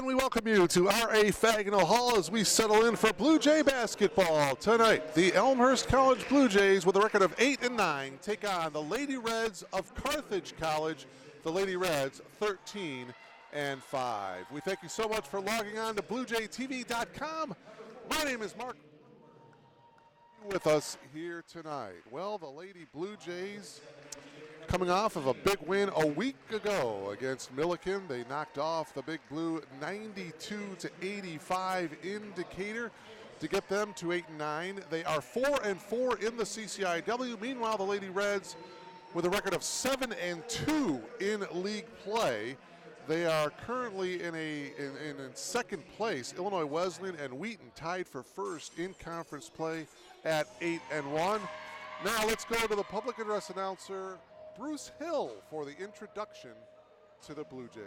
And we welcome you to R.A. Fagnall Hall as we settle in for Blue Jay basketball. Tonight, the Elmhurst College Blue Jays, with a record of 8-9, take on the Lady Reds of Carthage College. The Lady Reds 13-5. We thank you so much for logging on to BlueJayTV.com. My name is Mark. With us here tonight. Well, the Lady Blue Jays coming off of a big win a week ago against Milliken. They knocked off the Big Blue 92-85 in Decatur to get them to 8-9. They are 4-4 in the CCIW. Meanwhile, the Lady Reds, with a record of 7-2 in league play, they are currently in second place. Illinois Wesleyan and Wheaton tied for first in conference play at 8-1. Now let's go to the public address announcer, Bruce Hill, for the introduction to the Blue Jays.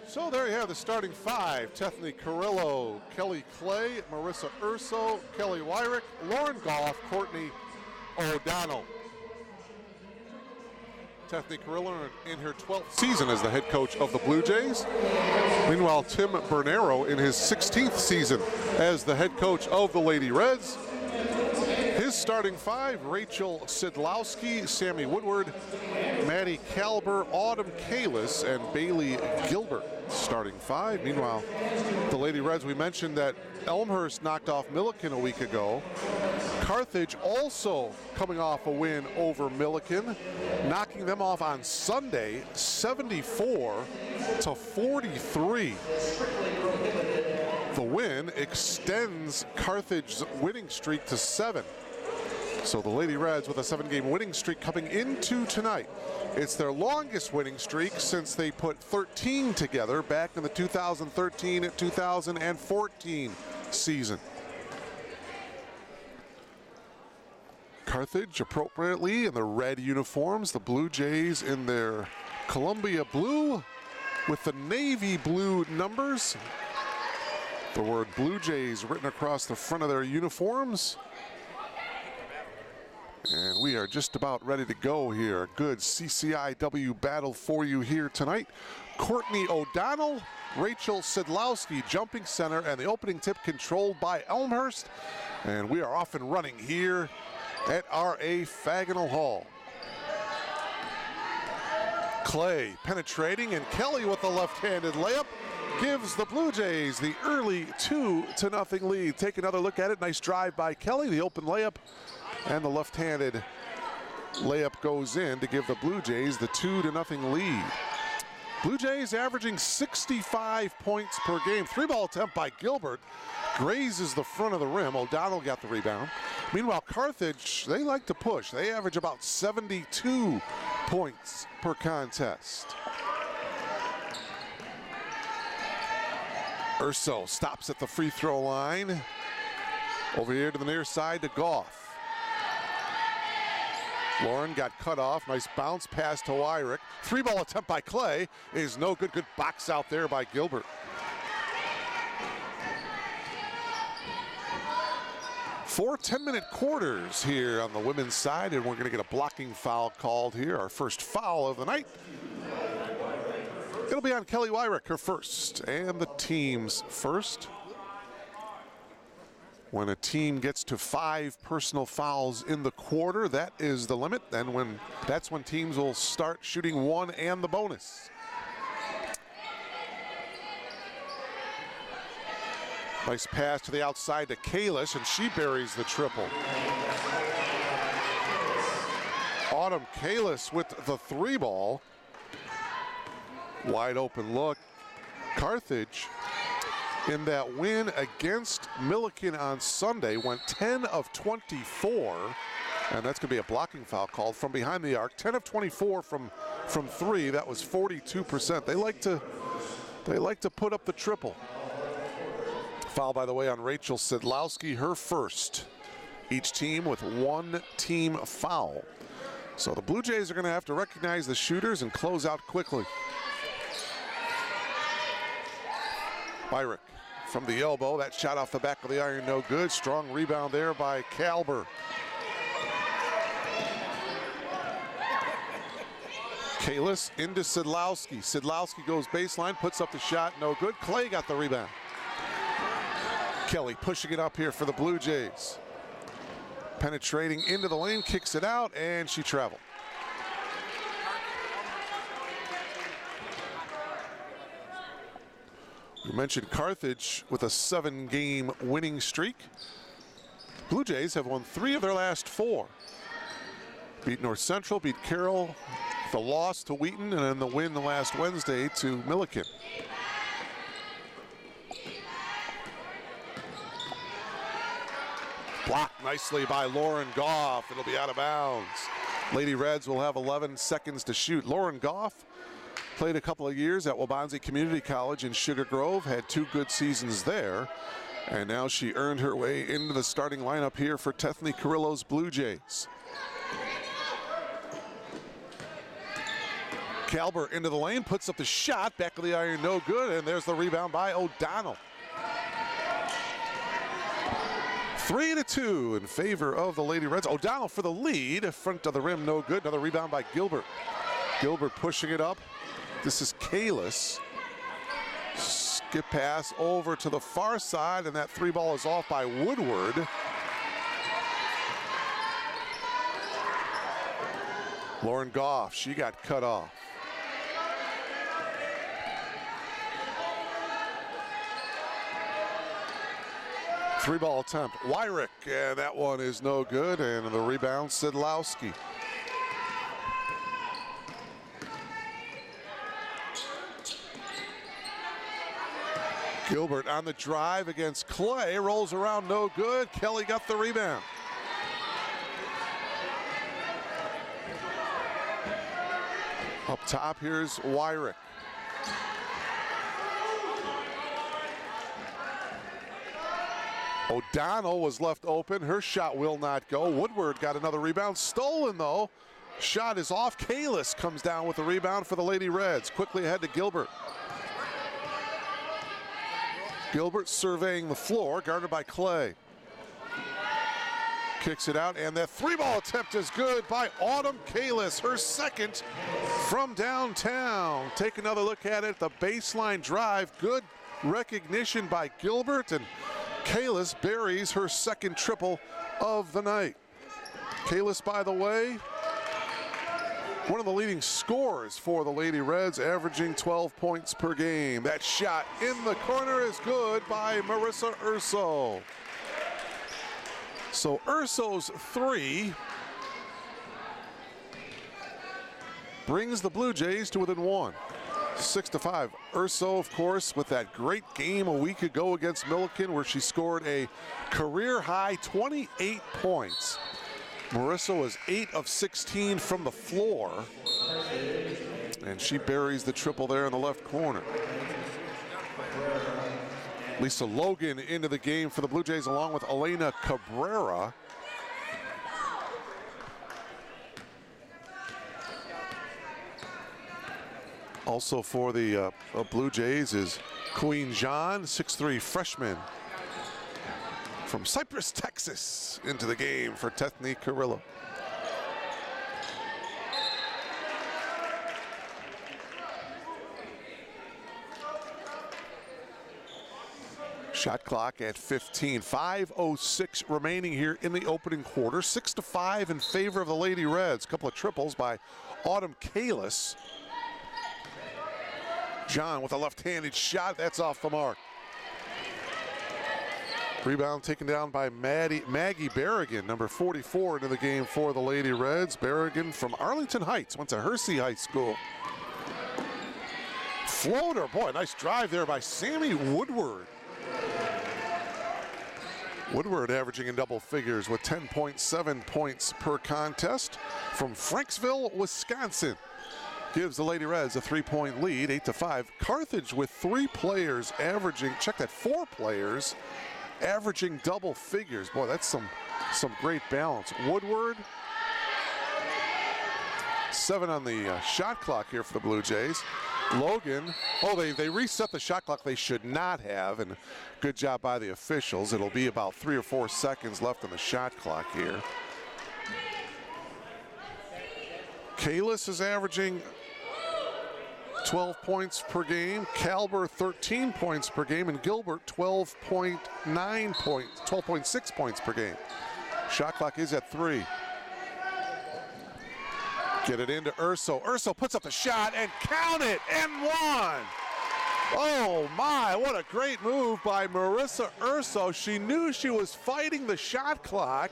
So there you have the starting five: Tethany Carrillo, Kelly Clay, Marissa Urso, Kelly Wyrick, Lauren Goff, Courtney O'Donnell. Tethany Carrillo in her 12th season as the head coach of the Blue Jays. Meanwhile, Tim Bernero in his 16th season as the head coach of the Lady Reds. His starting five: Rachel Sidlowski, Sammy Woodward, Maddie Kalber, Autumn Kalis, and Bailey Gilbert. Starting five. Meanwhile, the Lady Reds, we mentioned that Elmhurst knocked off Milliken a week ago. Carthage also coming off a win over Milliken, knocking them off on Sunday, 74-43. The win extends Carthage's winning streak to 7. So the Lady Reds with a 7-game winning streak coming into tonight. It's their longest winning streak since they put 13 together back in the 2013-2014 season. Carthage appropriately in the red uniforms, the Blue Jays in their Columbia blue with the navy blue numbers. The word Blue Jays written across the front of their uniforms. And we are just about ready to go here. A good CCIW battle for you here tonight. Courtney O'Donnell, Rachel Sidlowski, jumping center, and the opening tip controlled by Elmhurst. And we are off and running here at R.A. Fagnall Hall. Clay penetrating, and Kelly with the left-handed layup gives the Blue Jays the early 2-0 lead. Take another look at it. Nice drive by Kelly, the open layup. And the left-handed layup goes in to give the Blue Jays the 2-0 lead. Blue Jays averaging 65 points per game. 3-ball attempt by Gilbert grazes the front of the rim. O'Donnell got the rebound. Meanwhile, Carthage, they like to push. They average about 72 points per contest. Urso stops at the free throw line. Over here to the near side to Goff. Lauren got cut off. Nice bounce pass to Wyrick. 3-ball attempt by Clay is no good. Good box out there by Gilbert. 4 10-minute quarters here on the women's side, and we're going to get a blocking foul called here. Our first foul of the night. It'll be on Kelly Wyrick, her first, and the team's first. When a team gets to 5 personal fouls in the quarter, that is the limit. And that's when teams will start shooting 1 and the bonus. Nice pass to the outside to Kalish, and she buries the triple. Autumn Kalis with the 3 ball. Wide open look. Carthage, in that win against Milliken on Sunday, went 10 of 24, and that's going to be a blocking foul called from behind the arc. 10 of 24 from 3. That was 42%. They like to put up the triple. Foul, by the way, on Rachel Sidlowski, her first. Each team with 1 team foul. So the Blue Jays are going to have to recognize the shooters and close out quickly. Byrick from the elbow. That shot off the back of the iron, no good. Strong rebound there by Kalber. Kalis into Sidlowski. Sidlowski goes baseline, puts up the shot, no good. Clay got the rebound. Kelly pushing it up here for the Blue Jays. Penetrating into the lane, kicks it out, and she traveled. We mentioned Carthage with a 7-game winning streak. Blue Jays have won 3 of their last 4. Beat North Central, beat Carroll, the loss to Wheaton, and then the win the last Wednesday to Milliken. Blocked nicely by Lauren Goff. It'll be out of bounds. Lady Reds will have 11 seconds to shoot. Lauren Goff played a couple of years at Waubonsie Community College in Sugar Grove, had 2 good seasons there, and now she earned her way into the starting lineup here for Tethany Carrillo's Blue Jays. Kalber into the lane, puts up the shot, back of the iron, no good, and there's the rebound by O'Donnell. 3-2 in favor of the Lady Reds. O'Donnell for the lead, front of the rim, no good. Another rebound by Gilbert. Gilbert pushing it up. This is Kalis. Skip pass over to the far side, and that 3 ball is off by Woodward. Lauren Goff, she got cut off. Three-ball attempt, Wyrick, and that one is no good, and the rebound, Sidlowski. Gilbert on the drive against Clay, rolls around, no good. Kelly got the rebound. Up top, here's Wyrick. O'Donnell was left open. Her shot will not go. Woodward got another rebound. Stolen, though. Shot is off. Kalis comes down with the rebound for the Lady Reds. Quickly ahead to Gilbert. Gilbert surveying the floor, guarded by Clay. Kicks it out, and that 3-ball attempt is good by Autumn Kalis, her second from downtown. Take another look at it, the baseline drive. Good recognition by Gilbert, and Kalis buries her second triple of the night. Kalis, by the way, one of the leading scorers for the Lady Reds, averaging 12 points per game. That shot in the corner is good by Marissa Urso. So Urso's 3 brings the Blue Jays to within 1. 6-5. Urso, of course, with that great game a week ago against Milliken where she scored a career-high 28 points. Marissa was 8 of 16 from the floor, and she buries the triple there in the left corner. Lisa Logan into the game for the Blue Jays along with Elena Cabrera. Also for the Blue Jays is Queen John, 6'3" freshman from Cypress, Texas, into the game for Tethany Carrillo. Shot clock at 15. 5:06 remaining here in the opening quarter. 6-5 in favor of the Lady Reds. A couple of triples by Autumn Kalis. John with a left-handed shot. That's off the mark. Rebound taken down by Maggie Berrigan, number 44 into the game for the Lady Reds. Berrigan from Arlington Heights, went to Hersey High School. Floater, boy, nice drive there by Sammy Woodward. Woodward averaging in double figures with 10.7 points per contest from Franksville, Wisconsin. Gives the Lady Reds a 3-point lead, 8-5. Carthage with 3 players averaging, check that, 4 players averaging double figures. Boy, that's some great balance. Woodward, 7 on the shot clock here for the Blue Jays. Logan, they reset the shot clock. They should not have, and good job by the officials. It'll be about 3 or 4 seconds left on the shot clock here. Kalis is averaging 12 points per game, Kalber 13 points per game, and Gilbert 12.6 points per game. Shot clock is at 3. Get it into Urso. Urso puts up the shot and count it, and 1. Oh my, what a great move by Marissa Urso. She knew she was fighting the shot clock,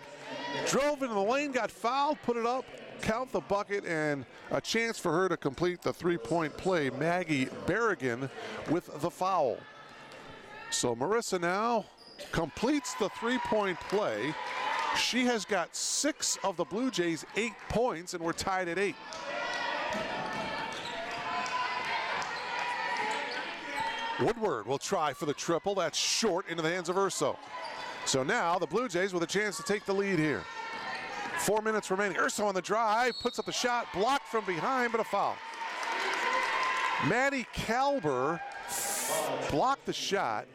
drove into the lane, got fouled, put it up, count the bucket, and a chance for her to complete the 3-point play. Maggie Berrigan with the foul. So Marissa now completes the 3-point play. She has got 6 of the Blue Jays' 8 points, and we're tied at 8. Woodward will try for the triple. That's short, into the hands of Urso. So now the Blue Jays with a chance to take the lead here. 4 minutes remaining. Urso on the drive, puts up the shot, blocked from behind, but a foul. Maddie Kalber blocked the shot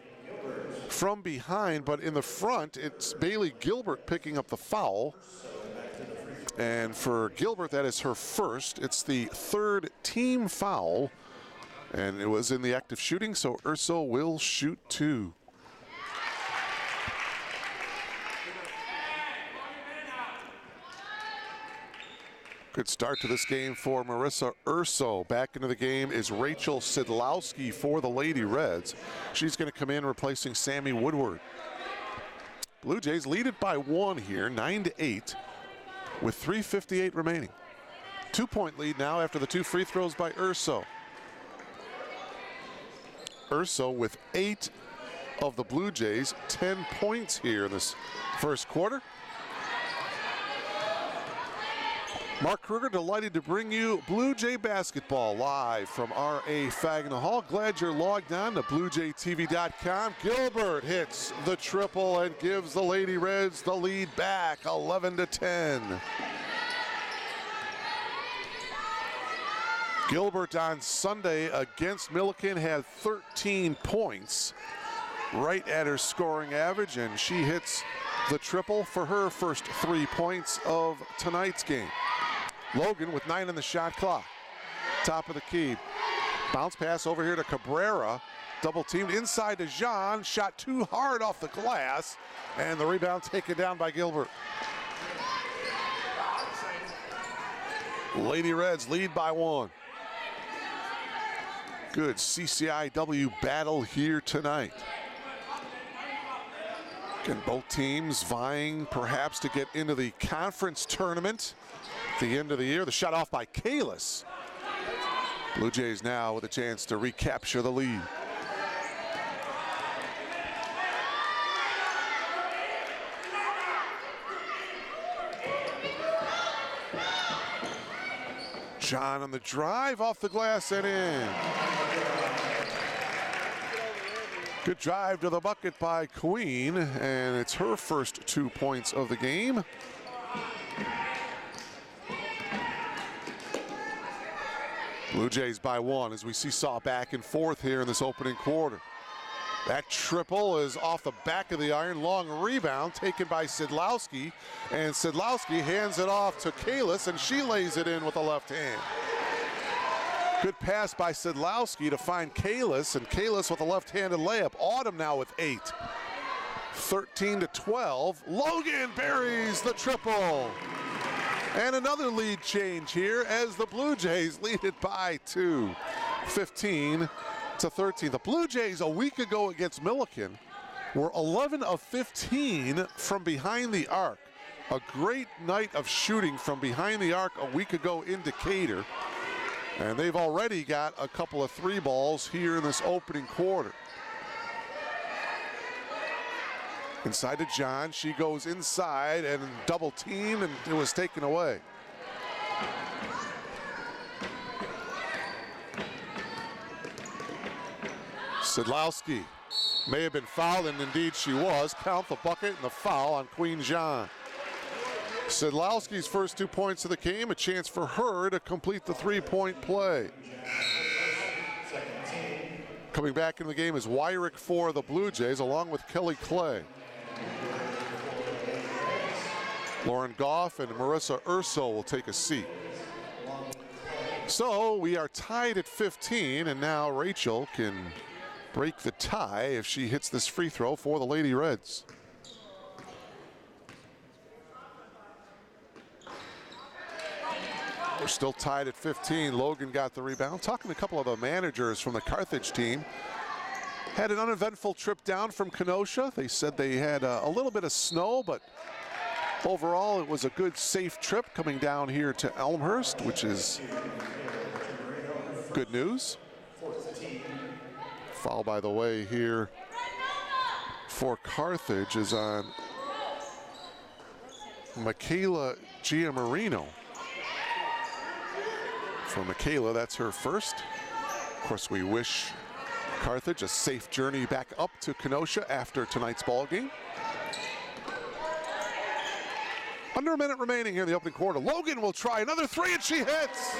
from behind, but in the front, it's Bailey Gilbert picking up the foul. And for Gilbert, that is her first. It's the 3rd team foul, and it was in the act of shooting, so Urso will shoot 2. Good start to this game for Marissa Urso. Back into the game is Rachel Sidlowski for the Lady Reds. She's going to come in replacing Sammy Woodward. Blue Jays lead it by 1 here, 9-8, with 3:58 remaining. 2-point lead now after the 2 free throws by Urso. Urso with 8 of the Blue Jays, 10 points here in this first quarter. Mark Kruger, delighted to bring you Blue Jay basketball live from R.A. Fagna Hall. Glad you're logged on to BlueJayTV.com. Gilbert hits the triple and gives the Lady Reds the lead back, 11-10. Gilbert on Sunday against Milliken had 13 points, right at her scoring average, and she hits the triple for her first 3 points of tonight's game. Logan with 9 on the shot clock. Top of the key. Bounce pass over here to Cabrera. Double teamed inside to Jean. Shot too hard off the glass. And the rebound taken down by Gilbert. Lady Reds lead by 1. Good CCIW battle here tonight. Again, both teams vying perhaps to get into the conference tournament at the end of the year. The shot off by Kalis. Blue Jays now with a chance to recapture the lead. John on the drive, off the glass and in. Good drive to the bucket by Queen, and it's her first 2 points of the game. Blue Jays by 1 as we saw back and forth here in this opening quarter. That triple is off the back of the iron. Long rebound taken by Sidlowski, and Sidlowski hands it off to Kalis, and she lays it in with the left hand. Good pass by Sidlowski to find Kalis, and Kalis with a left-handed layup. Autumn now with 8. 13-12. Logan buries the triple. And another lead change here as the Blue Jays lead it by 2. 15-13. The Blue Jays a week ago against Milliken were 11 of 15 from behind the arc. A great night of shooting from behind the arc a week ago in Decatur. And they've already got a couple of 3 balls here in this opening quarter. Inside to John, she goes inside and double teamed, and it was taken away. Sedlowski may have been fouled, and indeed she was. Count the bucket and the foul on Queen Jean. Sedlowski's first 2 points of the game, a chance for her to complete the 3-point play. Coming back into the game is Wyrick for the Blue Jays, along with Kelly Clay. Lauren Goff and Marissa Urso will take a seat. So we are tied at 15, and now Rachel can break the tie if she hits this free throw for the Lady Reds. We're still tied at 15. Logan got the rebound. Talking to a couple of the managers from the Carthage team. Had an uneventful trip down from Kenosha. They said they had a little bit of snow, but overall it was a good, safe trip coming down here to Elmhurst, which is good news. Foul, by the way, here for Carthage is on Michaela Giamarino. For Michaela, that's her first. Of course, we wish Carthage a safe journey back up to Kenosha after tonight's ball game. Under a minute remaining here in the opening quarter. Logan will try another 3, and she hits.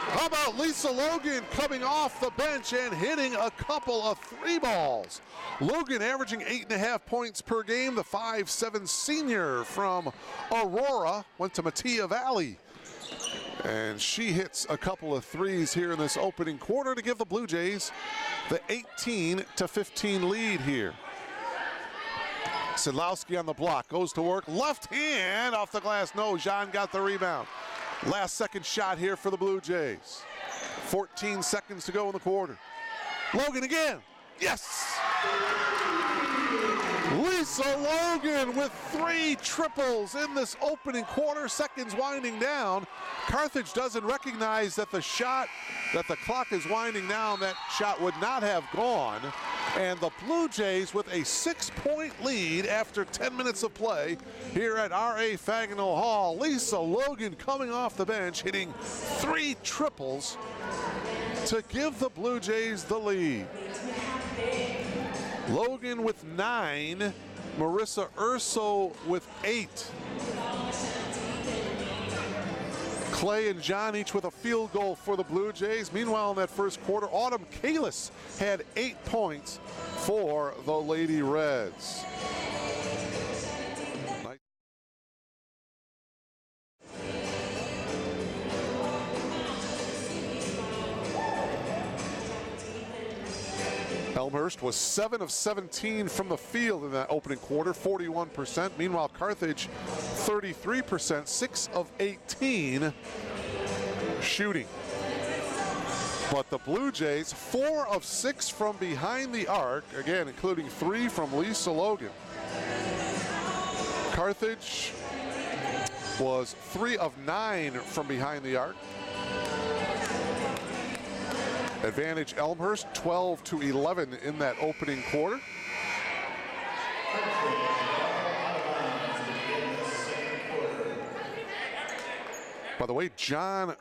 How about Lisa Logan coming off the bench and hitting a couple of 3 balls? Logan averaging 8.5 points per game. The 5'7" senior from Aurora went to Mattia Valley. And she hits a couple of 3s here in this opening quarter to give the Blue Jays the 18-15 lead here. Sedlowski on the block, goes to work, left hand off the glass. No, Jean got the rebound. Last second shot here for the Blue Jays. 14 seconds to go in the quarter. Logan again, yes! Lisa Logan with 3 triples in this opening quarter. Seconds winding down. Carthage doesn't recognize that the shot, that the clock is winding down, that shot would not have gone. And the Blue Jays with a 6-point lead after 10 minutes of play here at R.A. Fagnall Hall. Lisa Logan coming off the bench, hitting 3 triples to give the Blue Jays the lead. Logan with 9, Marissa Urso with 8. Clay and John each with a field goal for the Blue Jays. Meanwhile, in that first quarter, Autumn Kalis had 8 points for the Lady Reds. Elmhurst was 7 of 17 from the field in that opening quarter, 41%. Meanwhile, Carthage, 33%, 6 of 18 shooting. But the Blue Jays, 4 of 6 from behind the arc, again, including 3 from Lisa Logan. Carthage was 3 of 9 from behind the arc. Advantage Elmhurst, 12-11 in that opening quarter. By the way, John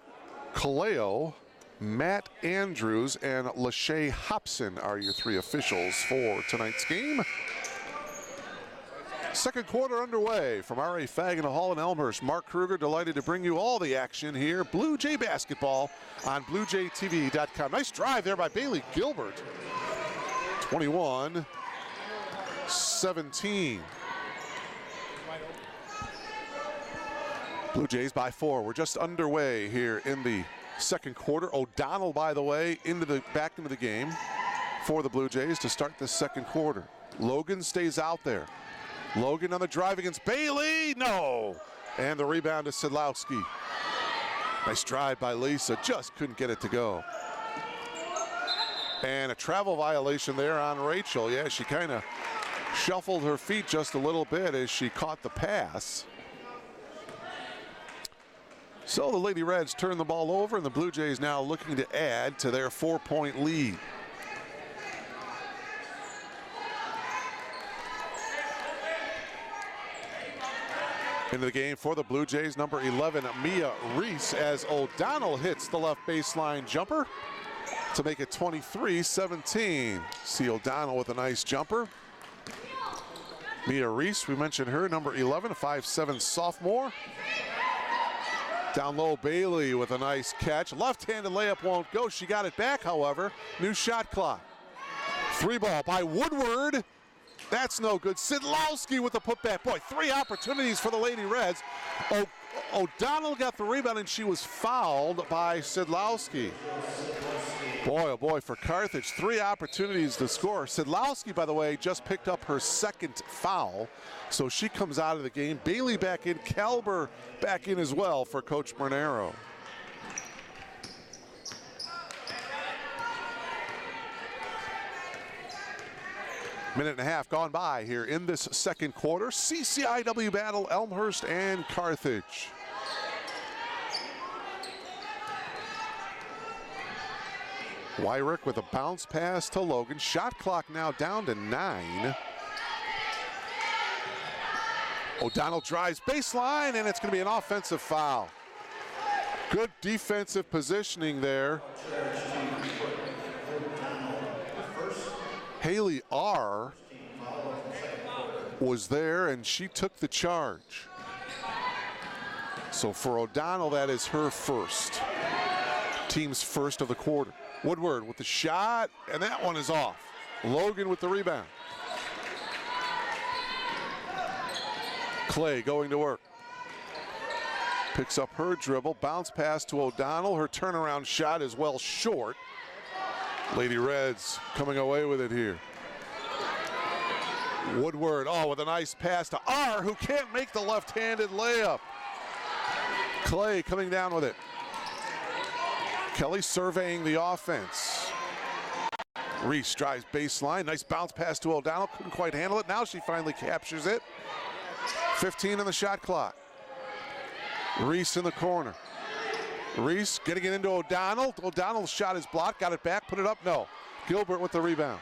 Kaleo, Matt Andrews, and Lachey Hobson are your 3 officials for tonight's game. Second quarter underway from R.A. Fagnall Hall in Elmhurst. Mark Kruger delighted to bring you all the action here. Blue Jay basketball on BlueJayTV.com. Nice drive there by Bailey Gilbert. 21-17. Blue Jays by 4. We're just underway here in the second quarter. O'Donnell, by the way, back into the game for the Blue Jays to start the second quarter. Logan stays out there. Logan on the drive against Bailey, no! And the rebound to Sedlowski. Nice drive by Lisa, just couldn't get it to go. And a travel violation there on Rachel. Yeah, she kind of shuffled her feet just a little bit as she caught the pass. So the Lady Reds turn the ball over, and the Blue Jays now looking to add to their 4-point lead. Into the game for the Blue Jays, number 11, Mia Reese, as O'Donnell hits the left baseline jumper to make it 23-17. See O'Donnell with a nice jumper. Mia Reese, we mentioned her, number 11, a 5'7" sophomore. Down low, Bailey with a nice catch. Left-handed layup won't go. She got it back, however. New shot clock. 3-ball by Woodward. That's no good. Sidlowski with the putback. Boy, 3 opportunities for the Lady Reds. O'Donnell got the rebound, and she was fouled by Sidlowski. Boy, oh boy, for Carthage, 3 opportunities to score. Sidlowski, by the way, just picked up her 2nd foul, so she comes out of the game. Bailey back in, Kalber back in as well for Coach Bernero. Minute and a half gone by here in this second quarter. CCIW battle, Elmhurst and Carthage. Wyrick with a bounce pass to Logan. Shot clock now down to 9. O'Donnell drives baseline, and it's going to be an offensive foul. Good defensive positioning there. Haley R. was there, and she took the charge. So for O'Donnell, that is her first. Team's first of the quarter. Woodward with the shot, and that one is off. Logan with the rebound. Clay going to work. Picks up her dribble, bounce pass to O'Donnell. Her turnaround shot is well short. Lady Reds coming away with it here. Woodward, with a nice pass to R, who can't make the left-handed layup. Clay coming down with it. Kelly surveying the offense. Reese drives baseline. Nice bounce pass to O'Donnell. Couldn't quite handle it. Now she finally captures it. 15 on the shot clock. Reese in the corner. Reese getting it into O'Donnell. O'Donnell's shot is blocked. Got it back. Put it up. No. Gilbert with the rebound.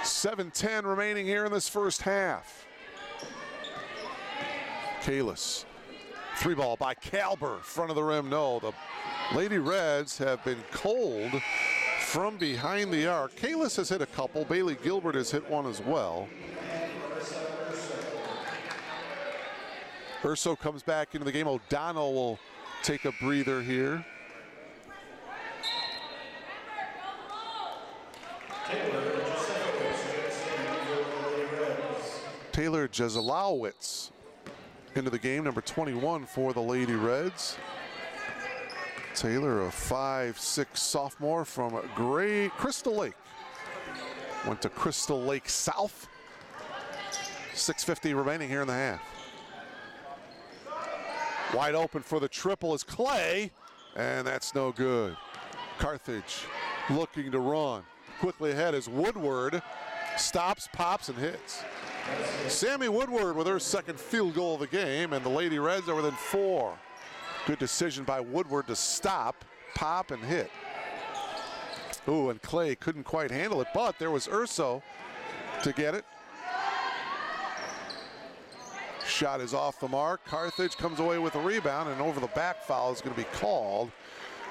.7:10 remaining here in this first half. Kalis. 3-ball by Kalber. Front of the rim. No. The Lady Reds have been cold from behind the arc. Kalis has hit a couple. Bailey Gilbert has hit one as well. Urso comes back into the game. O'Donnell will take a breather here. Taylor Jezalowicz into the game, number 21 for the Lady Reds. Taylor, a 5'6" sophomore from Crystal Lake. Went to Crystal Lake South. 6:50 remaining here in the half. Wide open for the triple is Clay, and that's no good. Carthage looking to run. Quickly ahead is Woodward. Stops, pops, and hits. Sammy Woodward with her 2nd field goal of the game, and the Lady Reds are within 4. Good decision by Woodward to stop, pop, and hit. Ooh, and Clay couldn't quite handle it, but there was Urso to get it. Shot is off the mark. Carthage comes away with a rebound, and over the back foul is going to be called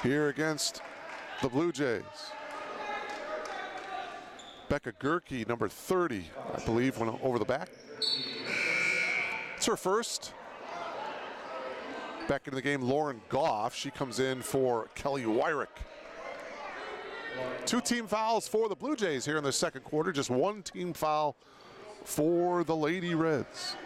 here against the Blue Jays. Becca Gerke, number 30, I believe, went over the back. It's her first. Back into the game, Lauren Goff. She comes in for Kelly Wyrick. 2 team fouls for the Blue Jays here in the second quarter. Just 1 team foul for the Lady Reds.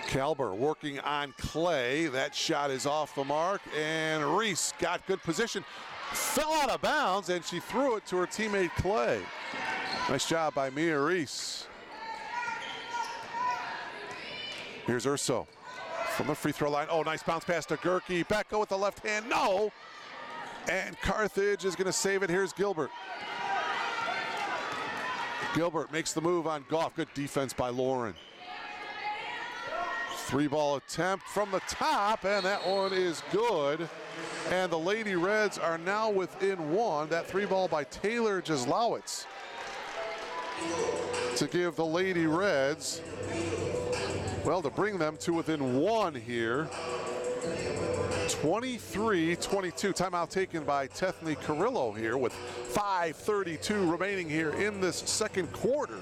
Kalber working on Clay. That shot is off the mark, and Reese got good position. Fell out of bounds, and she threw it to her teammate Clay. Nice job by Mia Reese. Here's Urso from the free throw line. Oh, nice bounce pass to Gerke. Back go with the left hand. No. And Carthage is going to save it. Here's Gilbert. Gilbert makes the move on Goff. Good defense by Lauren. 3-ball attempt from the top, and that one is good. And the Lady Reds are now within one. That 3-ball by Taylor Jaslowitz to give the Lady Reds, well, to bring them to within one here. 23-22. Timeout taken by Tethny Carrillo here with 5:32 remaining here in this second quarter.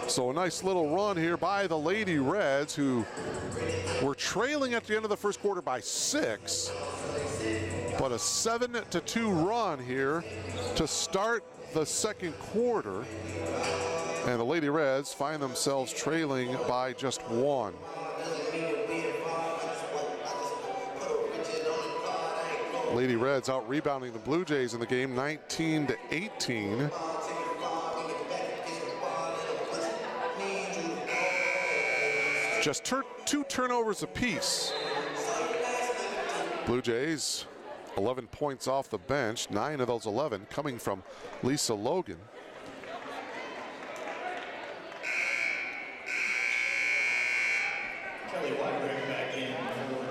So a nice little run here by the Lady Reds, who were trailing at the end of the first quarter by 6. But a 7-2 run here to start the second quarter. And the Lady Reds find themselves trailing by just 1. Lady Reds out rebounding the Blue Jays in the game, 19-18. Just 2 turnovers apiece. Blue Jays, 11 points off the bench, 9 of those 11 coming from Lisa Logan.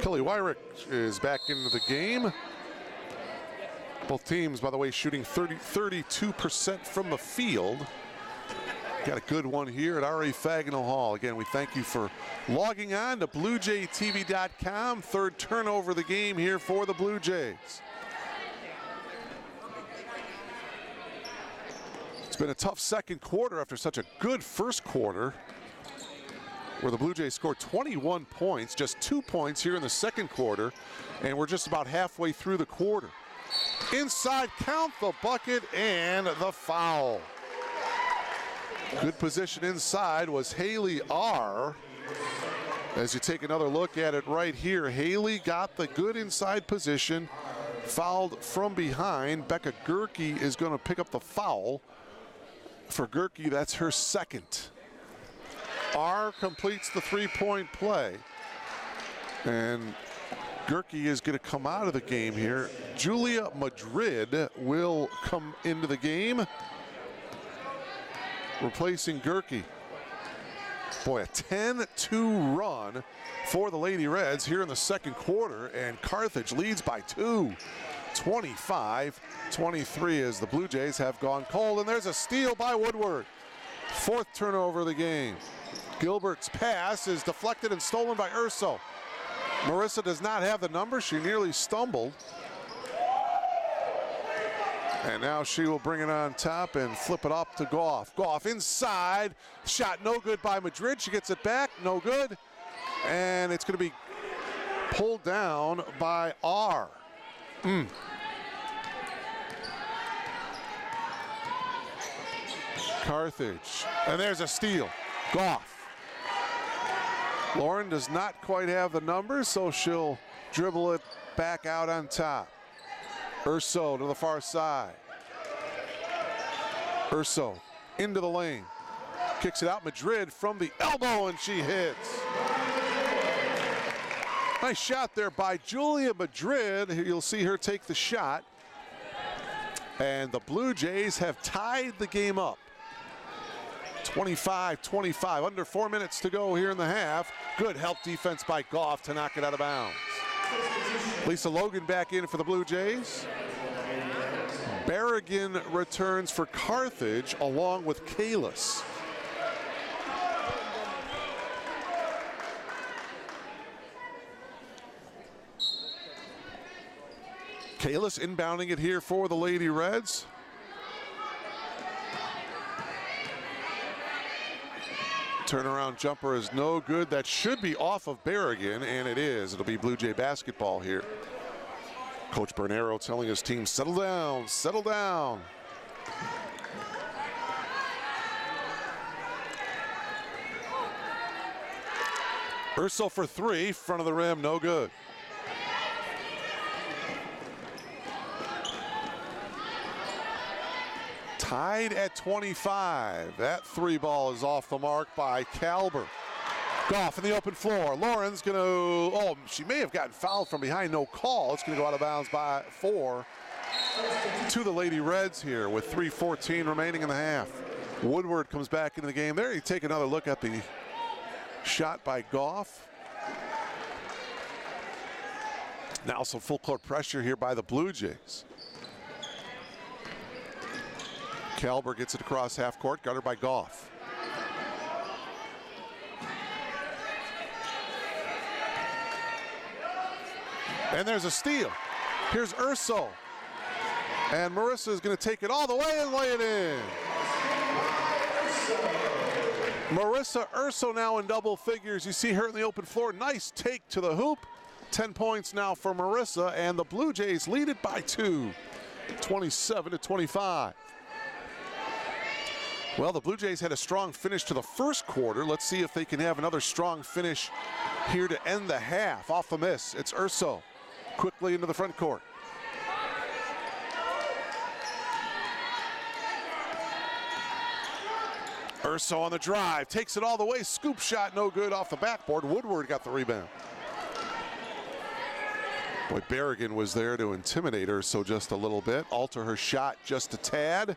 Kelly Wyrick is back into the game. Both teams, by the way, shooting 32% from the field. Got a good one here at R.A. Fagnall Hall. Again, we thank you for logging on to BlueJayTV.com. Third turnover of the game here for the Blue Jays. It's been a tough second quarter after such a good first quarter, where the Blue Jays scored 21 points, just 2 points here in the second quarter, and we're just about halfway through the quarter. Inside, count the bucket and the foul. Good position inside was Haley R. As you take another look at it right here, Haley got the good inside position, fouled from behind. Becca Gerke is going to pick up the foul. For Gerke, that's her second. R completes the 3-point play. And Gerke is going to come out of the game here. Julia Madrid will come into the game, replacing Gerke. Boy, a 10-2 run for the Lady Reds here in the second quarter, and Carthage leads by 2. 25-23 as the Blue Jays have gone cold, and there's a steal by Woodward. 4th turnover of the game. Gilbert's pass is deflected and stolen by Urso. Marissa does not have the number. She nearly stumbled. And now she will bring it on top and flip it up to Goff. Goff inside. Shot no good by Madrid. She gets it back. No good. And it's going to be pulled down by R. Carthage. And there's a steal. Goff. Lauren does not quite have the numbers, so she'll dribble it back out on top. Urso to the far side. Urso into the lane. Kicks it out. Madrid from the elbow, and she hits. Nice shot there by Julia Madrid. You'll see her take the shot. And the Blue Jays have tied the game up. 25-25, under 4 minutes to go here in the half. Good help defense by Goff to knock it out of bounds. Lisa Logan back in for the Blue Jays. Berrigan returns for Carthage along with Kalis. Kalis inbounding it here for the Lady Reds. Turnaround jumper is no good. That should be off of Berrigan, and it is. It'll be Blue Jay basketball here. Coach Bernero telling his team, settle down, settle down. Urso for 3, front of the rim, no good. Tied at 25. That 3-ball is off the mark by Kalber. Goff in the open floor. Lauren's going to, she may have gotten fouled from behind, no call. It's going to go out of bounds by 4 to the Lady Reds here with 3:14 remaining in the half. Woodward comes back into the game there. You take another look at the shot by Goff. Now some full court pressure here by the Blue Jays. Kalber gets it across half court, guarded by Goff. And there's a steal. Here's Urso. And Marissa is going to take it all the way and lay it in. Marissa Urso now in double figures. You see her in the open floor. Nice take to the hoop. 10 points now for Marissa, and the Blue Jays lead it by 2, 27-25. Well, the Blue Jays had a strong finish to the first quarter. Let's see if they can have another strong finish here to end the half. Off the miss, it's Urso. Quickly into the front court. Urso on the drive, takes it all the way. Scoop shot, no good off the backboard. Woodward got the rebound. Boy, Berrigan was there to intimidate Urso just a little bit, alter her shot just a tad.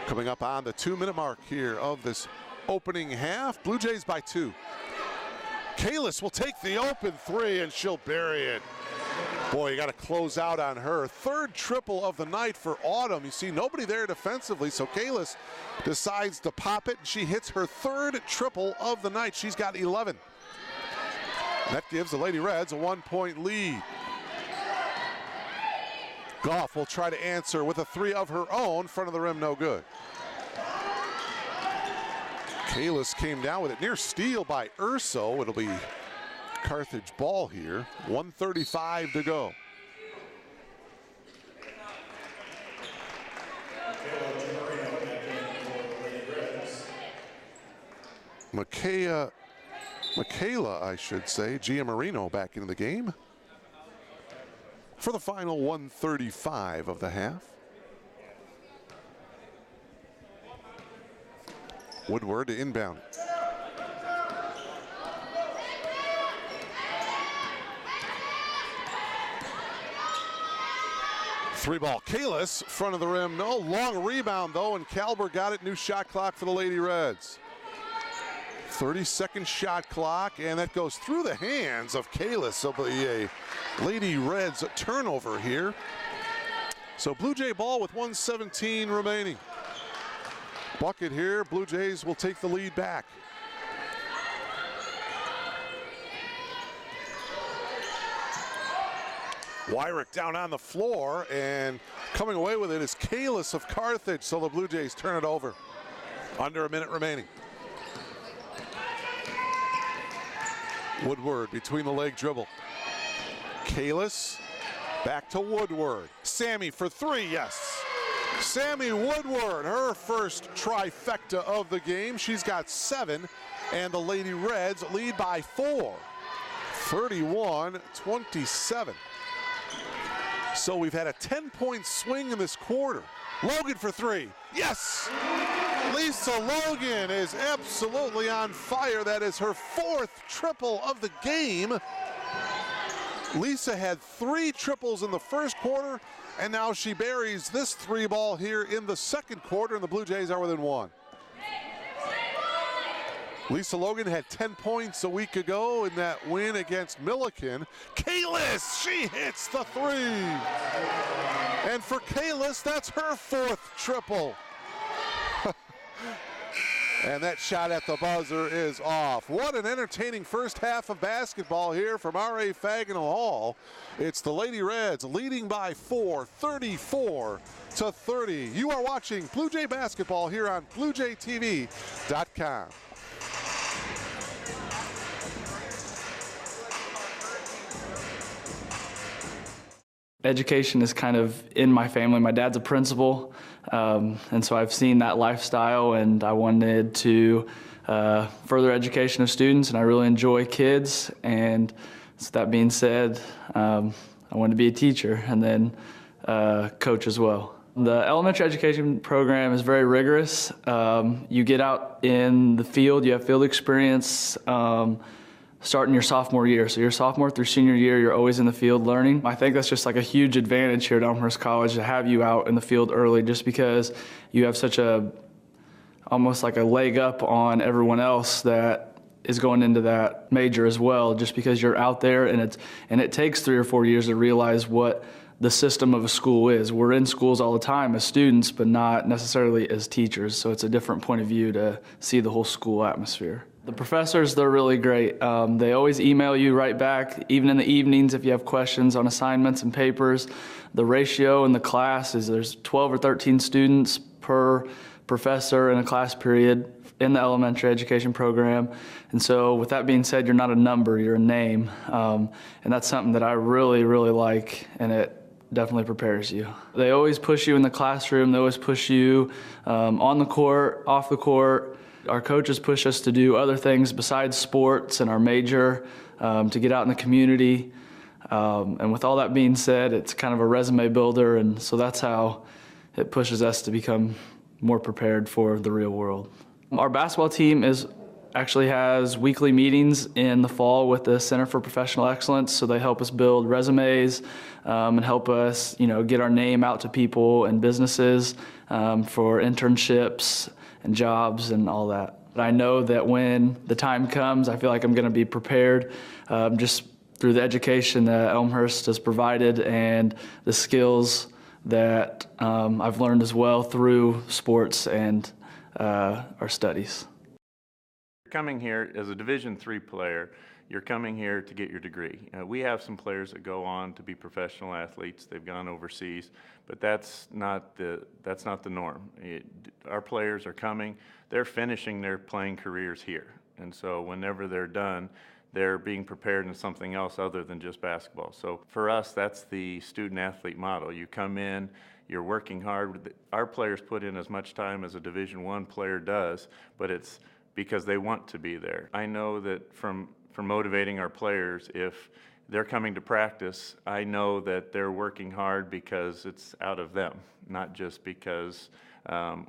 Coming up on the 2-minute mark here of this opening half. Blue Jays by 2. Kalis will take the open 3 and she'll bury it. Boy, you got to close out on her. Third triple of the night for Autumn. You see nobody there defensively, so Kalis decides to pop it, and she hits her third triple of the night. She's got 11. That gives the Lady Reds a 1-point lead. Goff will try to answer with a 3 of her own. Front of the rim, no good. Kalis came down with it. Near steal by Urso. It'll be Carthage ball here. 1:35 to go. Michaela, I should say, Gia Marino back into the game for the final 1:35 of the half. Woodward to inbound. Three ball, Kalis, front of the rim, no. Long rebound though, and Kalber got it. New shot clock for the Lady Reds. 30-second shot clock, and that goes through the hands of Kalis. So a Lady Reds turnover here. So Blue Jay ball with 1:17 remaining. Bucket here, Blue Jays will take the lead back. Wyrick down on the floor, and coming away with it is Kalis of Carthage, so the Blue Jays turn it over. Under a minute remaining. Woodward between the leg dribble. Kalis back to Woodward. Sammy for 3, yes. Sammy Woodward, her first trifecta of the game. She's got 7, and the Lady Reds lead by 4. 31-27. So we've had a 10-point swing in this quarter. Logan for 3, yes! Lisa Logan is absolutely on fire. That is her 4th triple of the game. Lisa had 3 triples in the first quarter, and now she buries this 3 ball here in the second quarter, and the Blue Jays are within 1. Lisa Logan had 10 points a week ago in that win against Milliken. Kalis, she hits the 3. And for Kalis, that's her 4th triple. And that shot at the buzzer is off. What an entertaining first half of basketball here from R.A. Fagnall Hall. It's the Lady Reds leading by 4, 34-30. You are watching Blue Jay basketball here on BlueJayTV.com. Education is kind of in my family. My dad's a principal, and so I've seen that lifestyle, and I wanted to further education of students, and I really enjoy kids. And so that being said, I wanted to be a teacher and then coach as well. The elementary education program is very rigorous. You get out in the field, you have field experience starting your sophomore year. So your sophomore through senior year, you're always in the field learning. I think that's just like a huge advantage here at Elmhurst College to have you out in the field early, just because you have such almost like a leg up on everyone else that is going into that major as well, just because you're out there, and it takes 3 or 4 years to realize what the system of a school is. We're in schools all the time as students, but not necessarily as teachers, so it's a different point of view to see the whole school atmosphere. The professors, they're really great. They always email you right back, even in the evenings if you have questions on assignments and papers. The ratio in the class is there's 12 or 13 students per professor in a class period in the elementary education program. And so with that being said, you're not a number, you're a name. And that's something that I really, really like, and it definitely prepares you. They always push you in the classroom, they always push you on the court, off the court. Our coaches push us to do other things besides sports and our major, to get out in the community. And with all that being said, it's kind of a resume builder, and so that's how it pushes us to become more prepared for the real world. Our basketball team actually has weekly meetings in the fall with the Center for Professional Excellence, so they help us build resumes and help us, get our name out to people and businesses for internships and jobs and all that. But I know that when the time comes, I feel like I'm going to be prepared just through the education that Elmhurst has provided and the skills that I've learned as well through sports and our studies. Coming here as a Division III player, you're coming here to get your degree. We have some players that go on to be professional athletes. They've gone overseas, but that's not the norm. Our players are coming, they're finishing their playing careers here. And so whenever they're done, they're being prepared in something else other than just basketball. So for us, that's the student-athlete model. You come in, you're working hard. Our players put in as much time as a Division I player does, but it's because they want to be there. I know that from motivating our players, if they're coming to practice, I know that they're working hard because it's out of them, not just because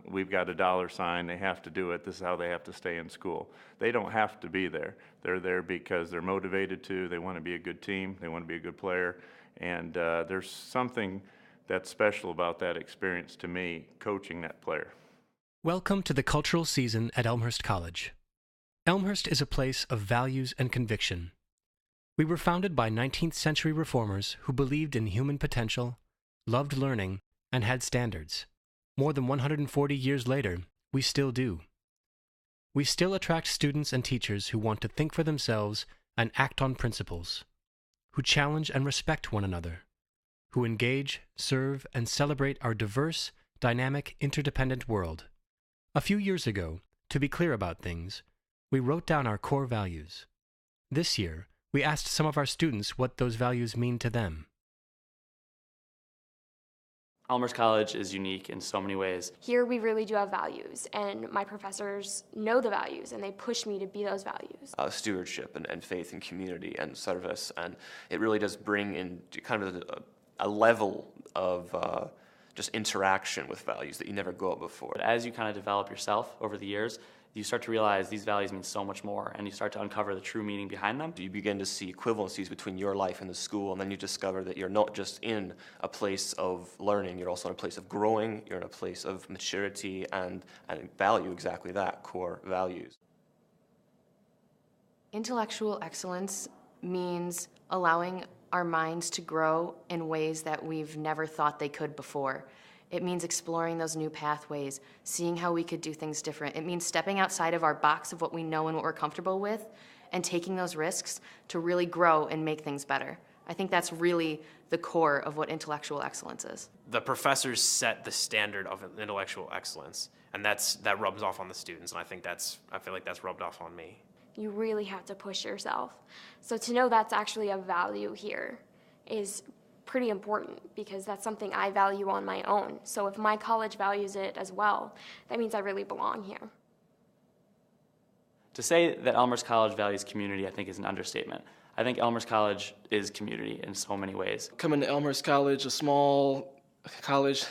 we've got a dollar sign, they have to do it, this is how they have to stay in school. They don't have to be there. They're there because they're motivated to, they want to be a good team, they want to be a good player, and there's something that's special about that experience to me, coaching that player. Welcome to the cultural season at Elmhurst College. Elmhurst is a place of values and conviction. We were founded by 19th century reformers who believed in human potential, loved learning, and had standards. More than 140 years later, we still do. We still attract students and teachers who want to think for themselves and act on principles, who challenge and respect one another, who engage, serve, and celebrate our diverse, dynamic, interdependent world. A few years ago, to be clear about things, we wrote down our core values. This year, we asked some of our students what those values mean to them. Elmhurst College is unique in so many ways. Here we really do have values, and my professors know the values, and they push me to be those values. Stewardship and faith and community and service, and it really does bring in kind of a level of just interaction with values that you never got before. As you kind of develop yourself over the years, you start to realize these values mean so much more, and you start to uncover the true meaning behind them. You begin to see equivalencies between your life and the school, and then you discover that you're not just in a place of learning, you're also in a place of growing, you're in a place of maturity and value exactly that, core values. Intellectual excellence means allowing our minds to grow in ways that we've never thought they could before. It means exploring those new pathways, seeing how we could do things different. It means stepping outside of our box of what we know and what we're comfortable with and taking those risks to really grow and make things better. I think that's really the core of what intellectual excellence is. The professors set the standard of intellectual excellence, and that rubs off on the students, and I feel like that's rubbed off on me. You really have to push yourself. So to know that's actually a value here is pretty important, because that's something I value on my own. So if my college values it as well, that means I really belong here. To say that Elmhurst College values community, I think, is an understatement. I think Elmhurst College is community in so many ways. Coming to Elmhurst College, a small college,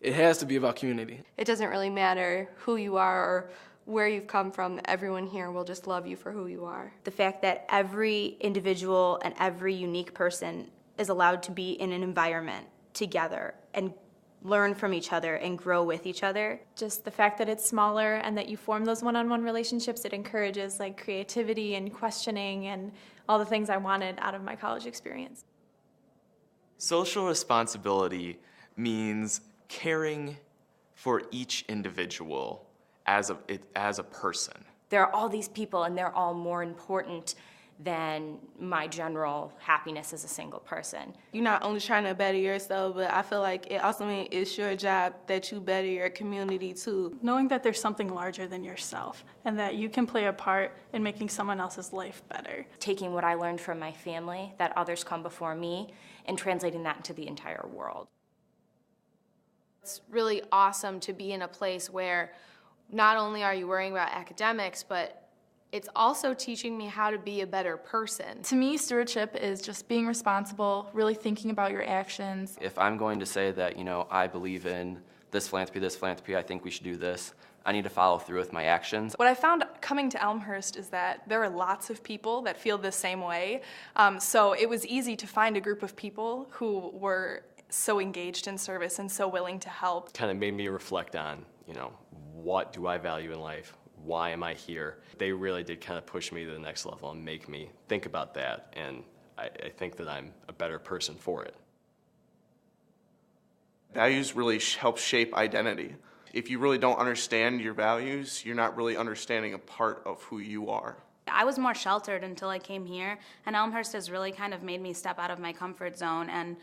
it has to be about community. It doesn't really matter who you are or where you've come from. Everyone here will just love you for who you are. The fact that every individual and every unique person is allowed to be in an environment together and learn from each other and grow with each other. Just the fact that it's smaller and that you form those one-on-one relationships, it encourages like creativity and questioning and all the things I wanted out of my college experience. Social responsibility means caring for each individual as a person. There are all these people, and they're all more important than my general happiness as a single person. You're not only trying to better yourself, but I feel like it also means it's your job that you better your community too. Knowing that there's something larger than yourself and that you can play a part in making someone else's life better. Taking what I learned from my family, that others come before me, and translating that into the entire world. It's really awesome to be in a place where not only are you worrying about academics, but it's also teaching me how to be a better person. To me, stewardship is just being responsible, really thinking about your actions. If I'm going to say that, I believe in this philanthropy, I think we should do this, I need to follow through with my actions. What I found coming to Elmhurst is that there are lots of people that feel the same way. So it was easy to find a group of people who were so engaged in service and so willing to help. Kind of made me reflect on, what do I value in life? Why am I here? They really did kind of push me to the next level and make me think about that, and I think that I'm a better person for it. Values really help shape identity. If you really don't understand your values, you're not really understanding a part of who you are. I was more sheltered until I came here, and Elmhurst has really kind of made me step out of my comfort zone and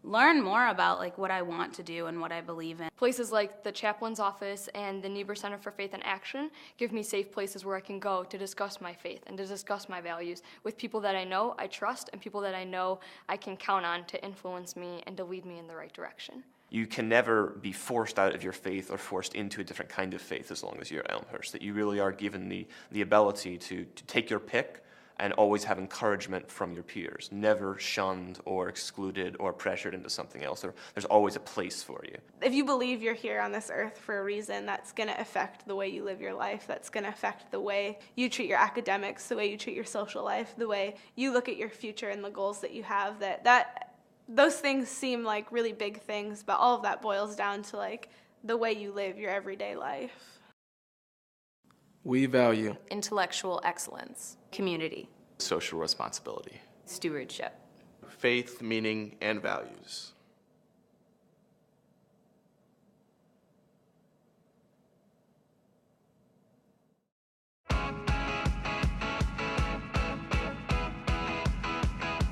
learn more about what I want to do and what I believe in. Places like the chaplain's office and the Niebuhr Center for Faith and Action give me safe places where I can go to discuss my faith and to discuss my values with people that I know I trust and people that I know I can count on to influence me and to lead me in the right direction. You can never be forced out of your faith or forced into a different kind of faith as long as you're at Elmhurst, that you really are given the ability to take your pick and always have encouragement from your peers, never shunned or excluded or pressured into something else. There's always a place for you. If you believe you're here on this earth for a reason, that's going to affect the way you live your life. That's going to affect the way you treat your academics, the way you treat your social life, the way you look at your future and the goals that you have. Those things seem like really big things, but all of that boils down to the way you live your everyday life. We value intellectual excellence, community, social responsibility, stewardship, faith, meaning, and values.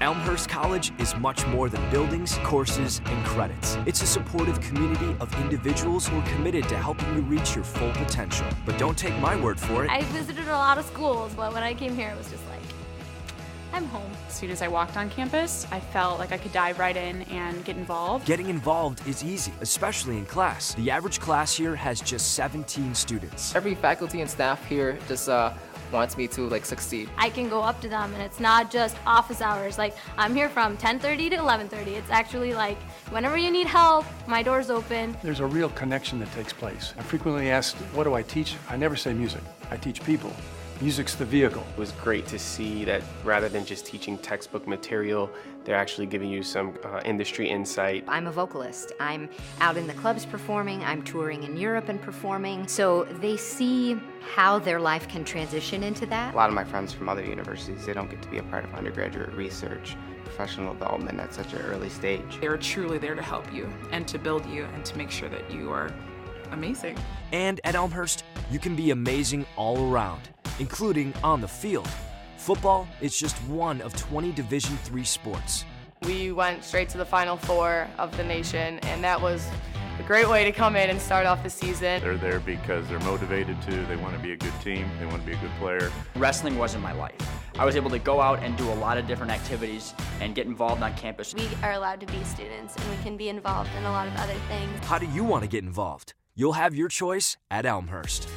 Elmhurst College is much more than buildings, courses, and credits. It's a supportive community of individuals who are committed to helping you reach your full potential. But don't take my word for it. I visited a lot of schools, but when I came here, it was just I'm home. As soon as I walked on campus, I felt like I could dive right in and get involved. Getting involved is easy, especially in class. The average class here has just 17 students. Every faculty and staff here just wants me to succeed. I can go up to them and it's not just office hours. I'm here from 10:30 to 11:30. It's actually whenever you need help, my door's open. There's a real connection that takes place. I'm frequently asked, what do I teach? I never say music. I teach people. Music's the vehicle. It was great to see that rather than just teaching textbook material, they're actually giving you some industry insight. I'm a vocalist. I'm out in the clubs performing. I'm touring in Europe and performing. So they see how their life can transition into that. A lot of my friends from other universities, they don't get to be a part of undergraduate research, professional development at such an early stage. They're truly there to help you and to build you and to make sure that you are amazing. And at Elmhurst, you can be amazing all around, including on the field. Football is just one of 20 Division III sports. We went straight to the Final Four of the nation, and that was a great way to come in and start off the season. They're there because they're motivated to, they want to be a good team, they want to be a good player. Wrestling wasn't my life. I was able to go out and do a lot of different activities and get involved on campus. We are allowed to be students, and we can be involved in a lot of other things. How do you want to get involved? You'll have your choice at Elmhurst.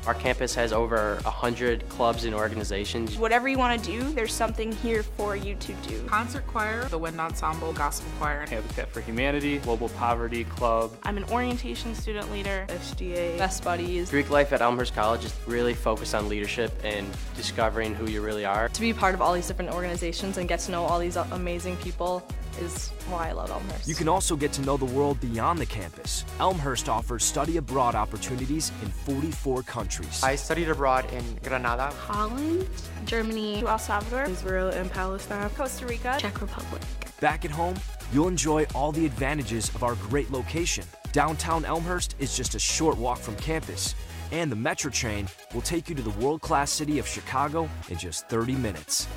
Our campus has over 100 clubs and organizations. Whatever you want to do, there's something here for you to do. Concert choir, the wind ensemble, gospel choir, Habitat for Humanity, Global Poverty Club. I'm an orientation student leader, SGA, Best Buddies. Greek life at Elmhurst College is really focused on leadership and discovering who you really are. To be part of all these different organizations and get to know all these amazing people is why I love Elmhurst. You can also get to know the world beyond the campus. Elmhurst offers study abroad opportunities in 44 countries. I studied abroad in Granada, Holland, Germany, El Salvador, Israel and Palestine, Costa Rica, Czech Republic. Back at home, you'll enjoy all the advantages of our great location. Downtown Elmhurst is just a short walk from campus, and the Metro train will take you to the world-class city of Chicago in just 30 minutes.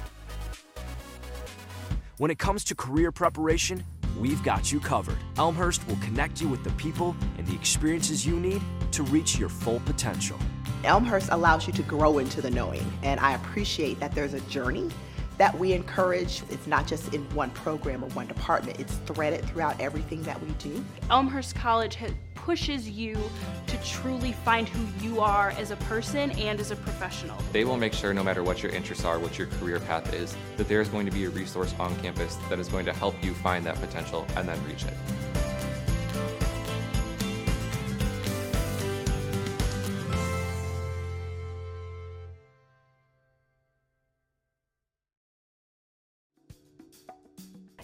When it comes to career preparation, we've got you covered. Elmhurst will connect you with the people and the experiences you need to reach your full potential. Elmhurst allows you to grow into the knowing, and I appreciate that there's a journey that we encourage. It's not just in one program or one department, it's threaded throughout everything that we do. Elmhurst College pushes you to truly find who you are as a person and as a professional. They will make sure no matter what your interests are, what your career path is, that there's going to be a resource on campus that is going to help you find that potential and then reach it.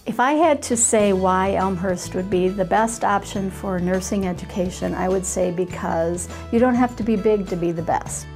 If I had to say why Elmhurst would be the best option for nursing education, I would say because you don't have to be big to be the best.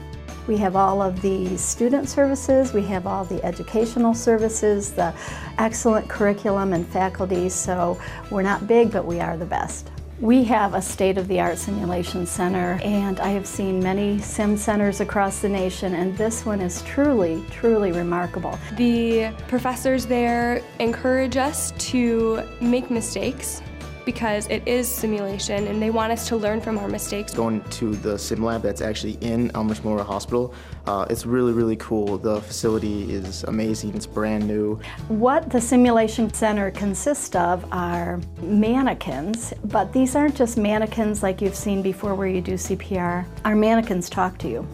We have all of the student services, we have all the educational services, the excellent curriculum and faculty, so we're not big, but we are the best. We have a state-of-the-art simulation center, and I have seen many sim centers across the nation, and this one is truly, truly remarkable. The professors there encourage us to make mistakes because it is simulation and they want us to learn from our mistakes. Going to the sim lab that's actually in Elmhurst Memorial Hospital, it's really, really cool. The facility is amazing, it's brand new. What the simulation center consists of are mannequins, but these aren't just mannequins like you've seen before where you do CPR. Our mannequins talk to you.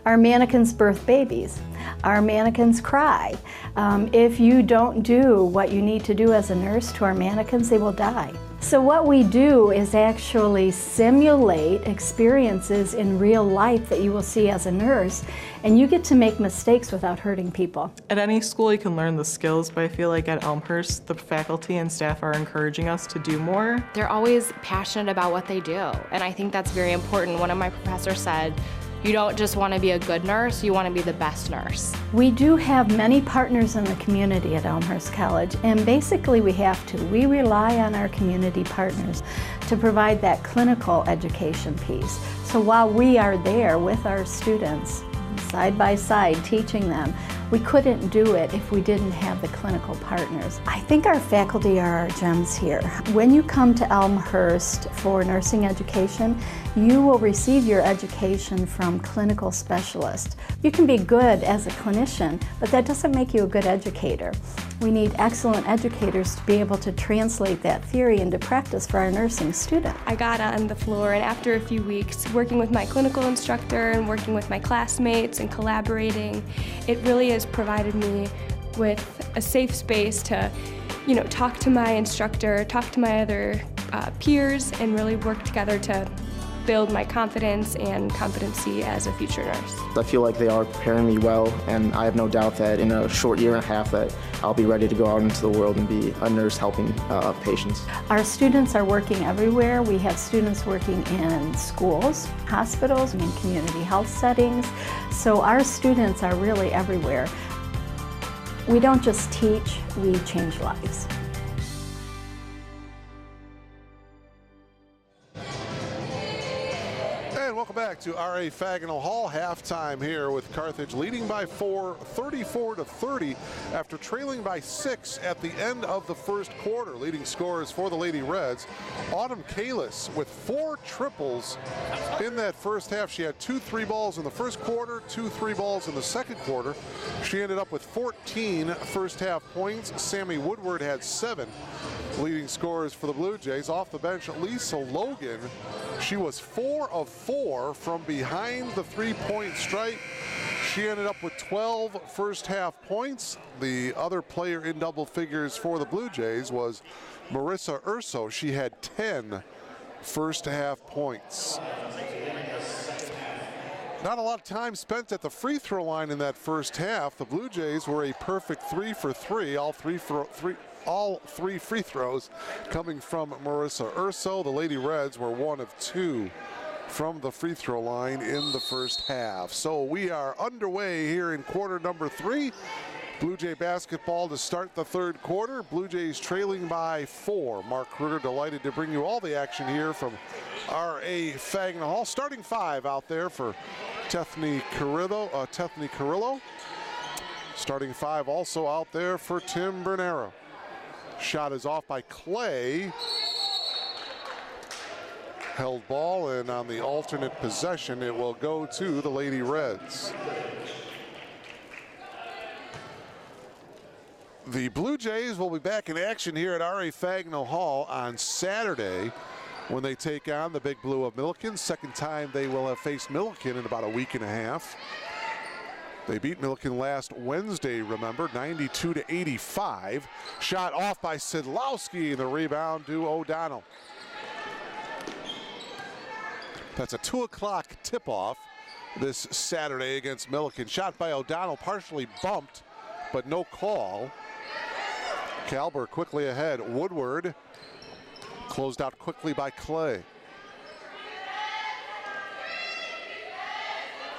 Our mannequins birth babies. Our mannequins cry. If you don't do what you need to do as a nurse to our mannequins, they will die. So what we do is actually simulate experiences in real life that you will see as a nurse, and you get to make mistakes without hurting people. At any school you can learn the skills, but I feel like at Elmhurst, the faculty and staff are encouraging us to do more. They're always passionate about what they do, and I think that's very important. One of my professors said, you don't just want to be a good nurse, you want to be the best nurse. We do have many partners in the community at Elmhurst College, and basically we have to. We rely on our community partners to provide that clinical education piece. So while we are there with our students, side by side, teaching them, we couldn't do it if we didn't have the clinical partners. I think our faculty are our gems here. When you come to Elmhurst for nursing education, you will receive your education from clinical specialists. You can be good as a clinician, but that doesn't make you a good educator. We need excellent educators to be able to translate that theory into practice for our nursing students. I got on the floor, and after a few weeks working with my clinical instructor and working with my classmates and collaborating, it really has provided me with a safe space to, talk to my instructor, talk to my other peers, and really work together to build my confidence and competency as a future nurse. I feel like they are preparing me well, and I have no doubt that in a short year and a half that I'll be ready to go out into the world and be a nurse helping patients. Our students are working everywhere. We have students working in schools, hospitals, and in community health settings. So our students are really everywhere. We don't just teach, we change lives. Welcome back to R.A. Fagnall Hall. Halftime here with Carthage leading by 4, 34-30 after trailing by 6 at the end of the first quarter. Leading scorers for the Lady Reds, Autumn Kalis with 4 triples in that first half. She had 2 3-balls in the first quarter, 2 3-balls in the second quarter. She ended up with 14 first half points. Sammy Woodward had 7. Leading scorers for the Blue Jays off the bench, Lisa Logan. She was 4 of 4 from behind the three-point stripe. She ended up with 12 first half points. The other player in double figures for the Blue Jays was Marissa Urso. She had 10 first half points. Not a lot of time spent at the free throw line in that first half. The Blue Jays were a perfect 3 for 3, all three free throws coming from Marissa Urso. The Lady Reds were 1 of 2 from the free throw line in the first half. So we are underway here in quarter number 3. Blue Jay basketball to start the third quarter. Blue Jays trailing by 4. Mark Kruger delighted to bring you all the action here from R.A. Fagna Hall. Starting 5 out there for Tethny Carrillo. Starting 5 also out there for Tim Bernero. Shot is off by Clay. Held ball, and on the alternate possession, it will go to the Lady Reds. The Blue Jays will be back in action here at R.A. Fagna Hall on Saturday when they take on the Big Blue of Milliken. Second time they will have faced Milliken in about a week and a half. They beat Milliken last Wednesday, remember, 92-85. Shot off by Sidlowski, the rebound to O'Donnell. That's a 2 o'clock tip-off this Saturday against Milliken. Shot by O'Donnell, partially bumped, but no call. Kalber quickly ahead. Woodward closed out quickly by Clay.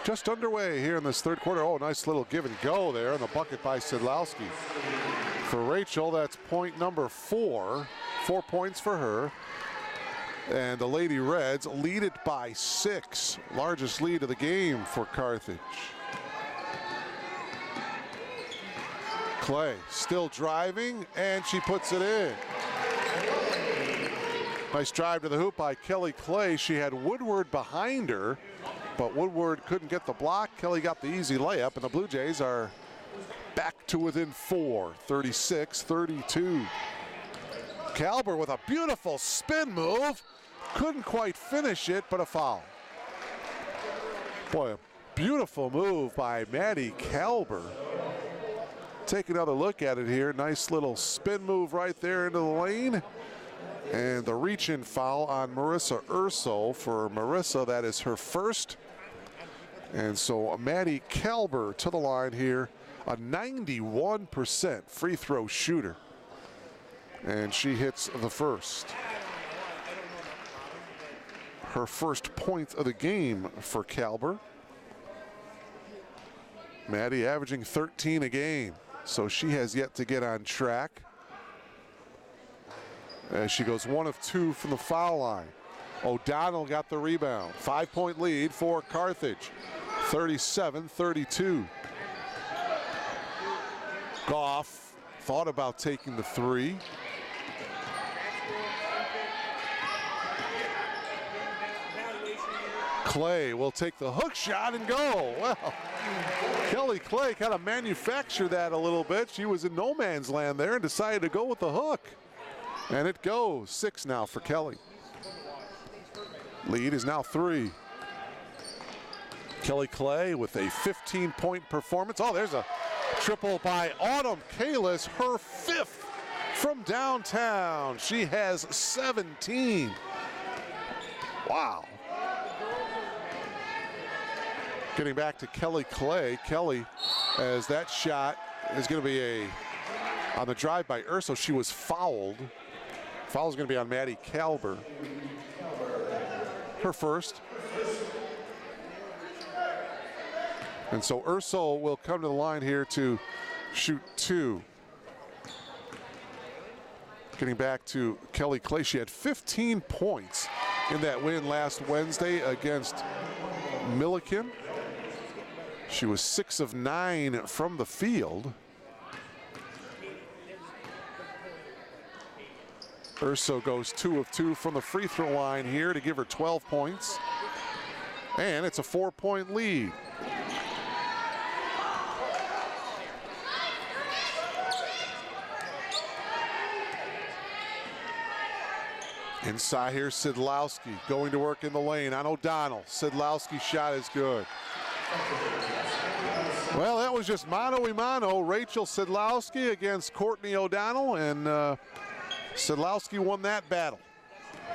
Just underway here in this third quarter. Oh, nice little give and go there, and the bucket by Sidlowski. For Rachel, that's point number 4. 4 points for her. And the Lady Reds lead it by 6. Largest lead of the game for Carthage. Clay still driving, and she puts it in. Nice drive to the hoop by Kelly Clay. She had Woodward behind her, but Woodward couldn't get the block. Kelly got the easy layup, and the Blue Jays are back to within 4, 36-32. Kalber with a beautiful spin move. Couldn't quite finish it, but a foul. Boy, a beautiful move by Maddie Kalber. Take another look at it here. Nice little spin move right there into the lane. And the reach-in foul on Marissa Urso. For Marissa, that is her first. And so Maddie Kalber to the line here, a 91% free throw shooter. And she hits the first. Her first point of the game for Kalber. Maddie averaging 13 a game, so she has yet to get on track. As she goes 1 of 2 from the foul line. O'Donnell got the rebound. 5-point lead for Carthage, 37-32. Goff thought about taking the 3. Clay will take the hook shot and go. Well, Kelly Clay kind of manufactured that a little bit. She was in no man's land there and decided to go with the hook. And it goes. 6 now for Kelly. Lead is now 3. Kelly Clay with a 15-point performance. Oh, there's a triple by Autumn Kalis, her 5th from downtown. She has 17. Wow. Getting back to Kelly Clay. Kelly, as that shot is going to be on the drive by Urso, she was fouled. Foul is going to be on Maddie Kalber. Her first. And so Urso will come to the line here to shoot 2. Getting back to Kelly Clay, she had 15 points in that win last Wednesday against Milliken. She was 6 of 9 from the field. Urso goes 2 of 2 from the free throw line here to give her 12 points. And it's a 4-point lead. Inside here, Sidlowski going to work in the lane on O'Donnell. Sidlowski's shot is good. Well, that was just mano-a-mano. Rachel Sidlowski against Courtney O'Donnell, and Sidlowski won that battle.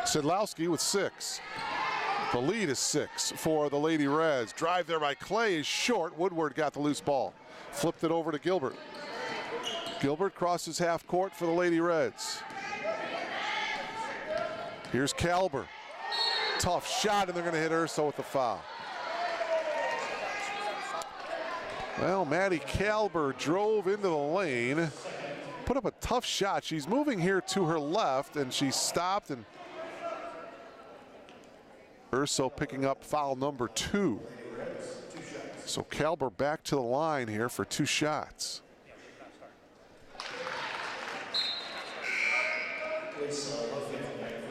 Sidlowski with 6. The lead is 6 for the Lady Reds. Drive there by Clay is short. Woodward got the loose ball. Flipped it over to Gilbert. Gilbert crosses half court for the Lady Reds. Here's Kalber. Tough shot, and they're going to hit Urso with the foul. Well, Maddie Kalber drove into the lane, put up a tough shot. She's moving here to her left, and she stopped, and Urso picking up foul number 2. So Kalber back to the line here for 2 shots.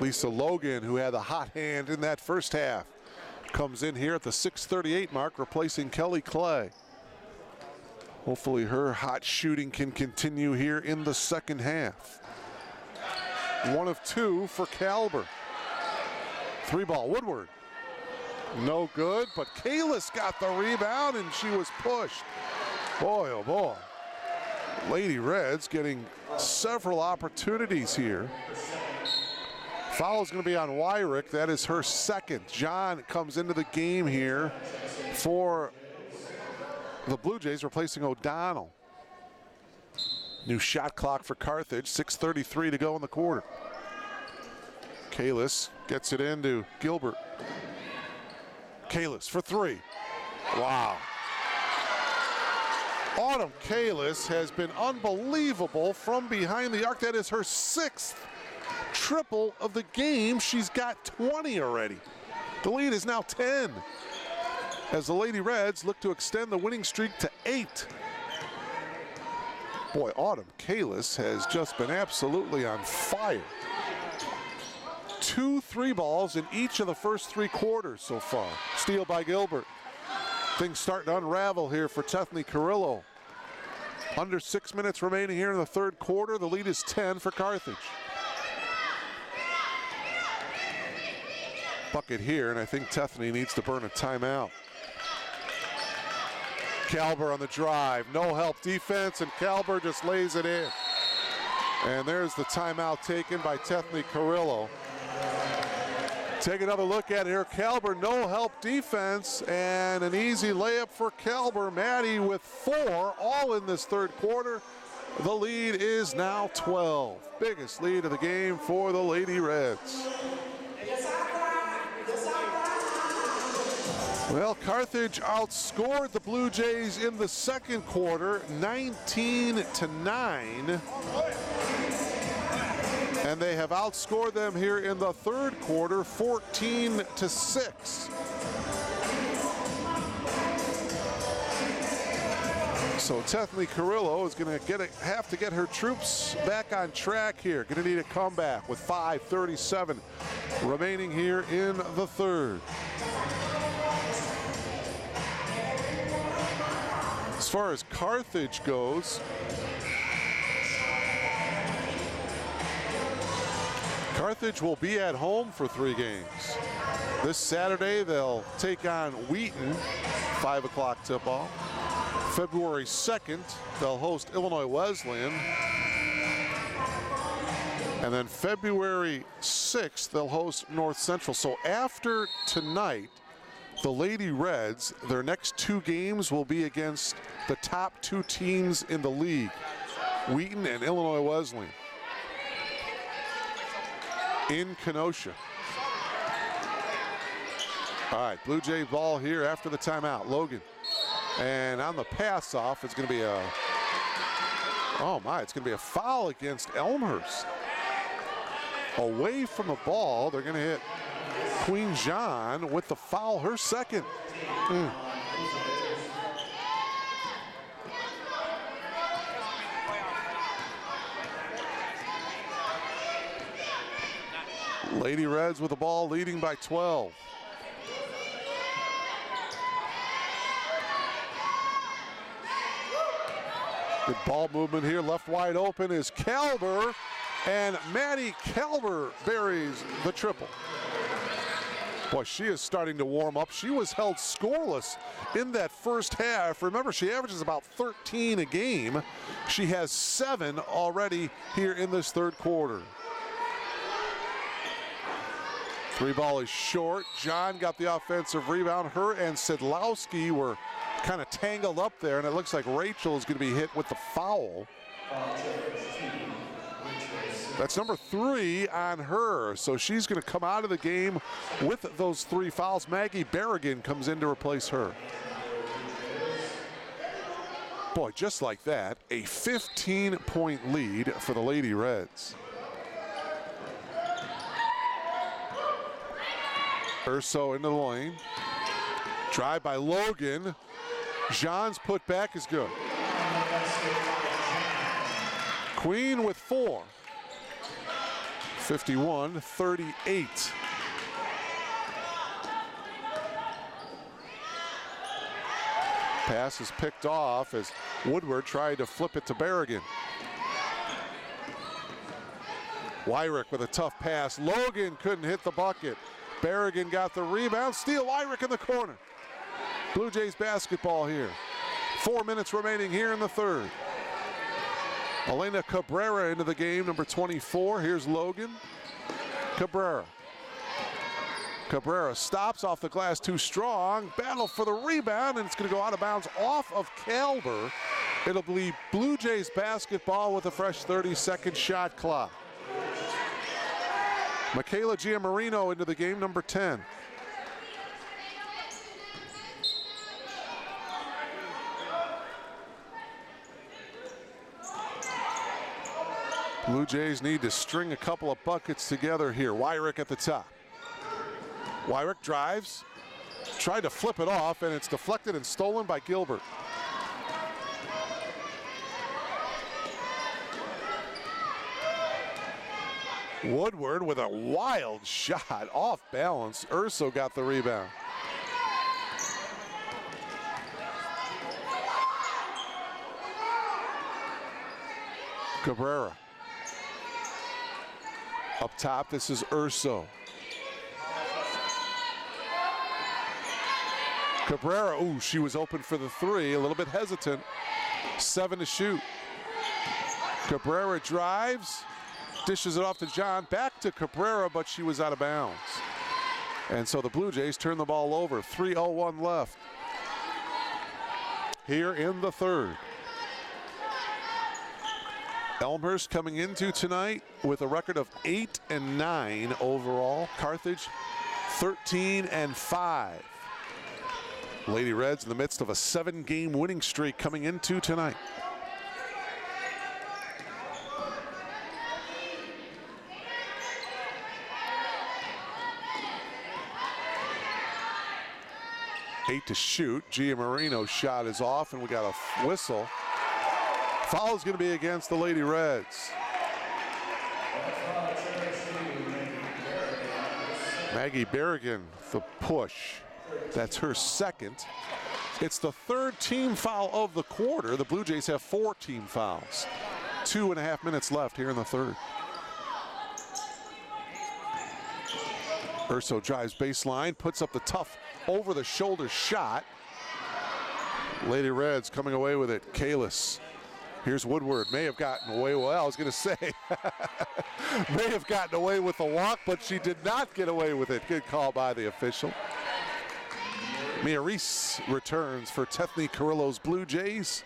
Lisa Logan, who had a hot hand in that first half, comes in here at the 6:38 mark, replacing Kelly Clay. Hopefully her hot shooting can continue here in the second half. 1 of 2 for Kalber. 3-ball, Woodward. No good, but Kalis got the rebound, and she was pushed. Boy, oh boy. Lady Reds getting several opportunities here. Foul is going to be on Wyrick. That is her second. John comes into the game here for the Blue Jays, replacing O'Donnell. New shot clock for Carthage. 6:33 to go in the quarter. Kalis gets it into Gilbert. Kalis for 3. Wow. Autumn Kalis has been unbelievable from behind the arc. That is her 6th triple of the game. She's got 20 already. The lead is now 10 as the Lady Reds look to extend the winning streak to 8. Boy, Autumn Kalis has just been absolutely on fire. 2 3-balls in each of the first 3 quarters so far. Steal by Gilbert. Things starting to unravel here for Tethany Carrillo. Under 6 minutes remaining here in the third quarter. The lead is 10 for Carthage. Bucket here, and I think Tethany needs to burn a timeout. Kalber on the drive. No help defense, and Kalber just lays it in. And there's the timeout taken by Tethany Carrillo. Take another look at it here. Kalber, no help defense, and an easy layup for Kalber. Maddie with 4, all in this third quarter. The lead is now 12. Biggest lead of the game for the Lady Reds. Well, Carthage outscored the Blue Jays in the second quarter, 19-9. And they have outscored them here in the third quarter, 14-6. So Tethany Carrillo is going to have to get her troops back on track here. Going to need a comeback with 5:37 remaining here in the third. As far as Carthage goes, Carthage will be at home for 3 games. This Saturday, they'll take on Wheaton, 5 o'clock tip-off. February 2nd, they'll host Illinois Wesleyan. And then February 6th, they'll host North Central. So after tonight, the Lady Reds, their next 2 games will be against the top 2 teams in the league, Wheaton and Illinois Wesleyan, in Kenosha. All right, Blue Jay ball here after the timeout. Logan. And on the pass off, it's going to be a, oh my, it's going to be a foul against Elmhurst. Away from the ball, they're going to hit Queen Jean with the foul, her second. Lady Reds with the ball, leading by 12. Good ball movement here, left wide open is Kalber, And Maddie Kalber buries the triple. Boy, she is starting to warm up. She was held scoreless in that first half. Remember, she averages about 13 a game. She has 7 already here in this third quarter. 3 ball is short. John got the offensive rebound. Her and Sidlowski were kind of tangled up there, and it looks like Rachel is going to be hit with the foul. That's number 3 on her, so she's going to come out of the game with those 3 fouls. Maggie Berrigan comes in to replace her. Boy, just like that, a 15-point lead for the Lady Reds. Urso into the lane. Drive by Logan. Jean's put back is good. Queen with 4. 51-38. Pass is picked off as Woodward tried to flip it to Berrigan. Wyrick with a tough pass. Logan couldn't hit the bucket. Berrigan got the rebound. Steal Wyrick in the corner. Blue Jays basketball here. 4 minutes remaining here in the third. Elena Cabrera into the game, number 24. Here's Logan. Cabrera. Cabrera stops off the glass too strong. Battle for the rebound, and it's going to go out of bounds off of Kalber. It'll be Blue Jays basketball with a fresh 30-second shot clock. Michaela Giammarino into the game, number 10. Blue Jays need to string a couple of buckets together here. Wyrick at the top. Wyrick drives, tried to flip it off, and it's deflected and stolen by Gilbert. Woodward with a wild shot, off balance. Urso got the rebound. Cabrera. Up top, this is Urso. Cabrera, ooh, she was open for the 3, a little bit hesitant. 7 to shoot. Cabrera drives, dishes it off to John, back to Cabrera, but she was out of bounds. And so the Blue Jays turn the ball over. 3:01 left here in the third. Elmhurst coming into tonight with a record of 8-9 overall. Carthage 13-5. Lady Reds in the midst of a 7-game winning streak coming into tonight. Eight to shoot. Giammarino's shot is off, and we got a whistle. Foul is going to be against the Lady Reds. Maggie Berrigan, the push. That's her second. It's the 3rd team foul of the quarter. The Blue Jays have 4 team fouls. 2.5 minutes left here in the third. Urso drives baseline, puts up the tough over-the-shoulder shot. Lady Reds coming away with it. Kalis. Here's Woodward. May have gotten away, well, I was going to say, may have gotten away with the walk, but she did not get away with it. Good call by the official. Mia Reese returns for Tethny Carrillo's Blue Jays.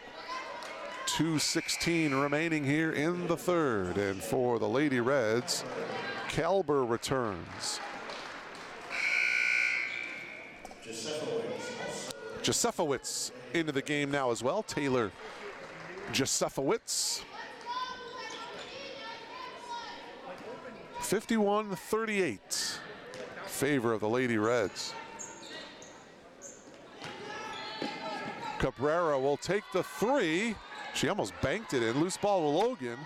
2:16 remaining here in the third. And for the Lady Reds, Kalber returns. Josefowicz into the game now as well. Taylor Josefowicz. 51-38. Favor of the Lady Reds. Cabrera will take the 3. She almost banked it in. Loose ball to Logan.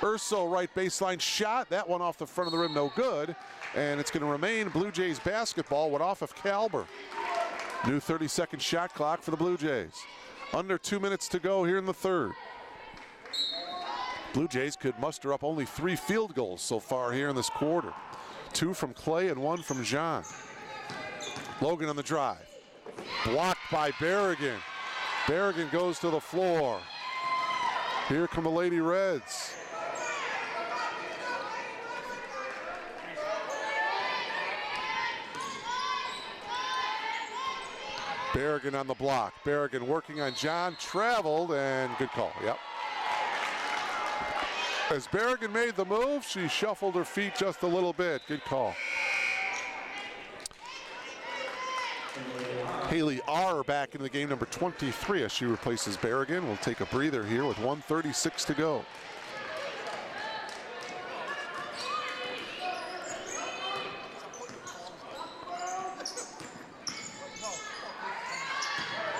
Urso right baseline shot. That one off the front of the rim, no good. And it's going to remain Blue Jays basketball. Went off of Kalber. New 30-second shot clock for the Blue Jays. Under 2 minutes to go here in the third. Blue Jays could muster up only 3 field goals so far here in this quarter. 2 from Clay and 1 from John. Logan on the drive. Blocked by Berrigan. Berrigan goes to the floor. Here come the Lady Reds. Berrigan on the block. Berrigan working on John, traveled, and good call, yep. As Berrigan made the move, she shuffled her feet just a little bit. Good call. Haley R. back into the game, number 23, as she replaces Berrigan. We'll take a breather here with 1:36 to go.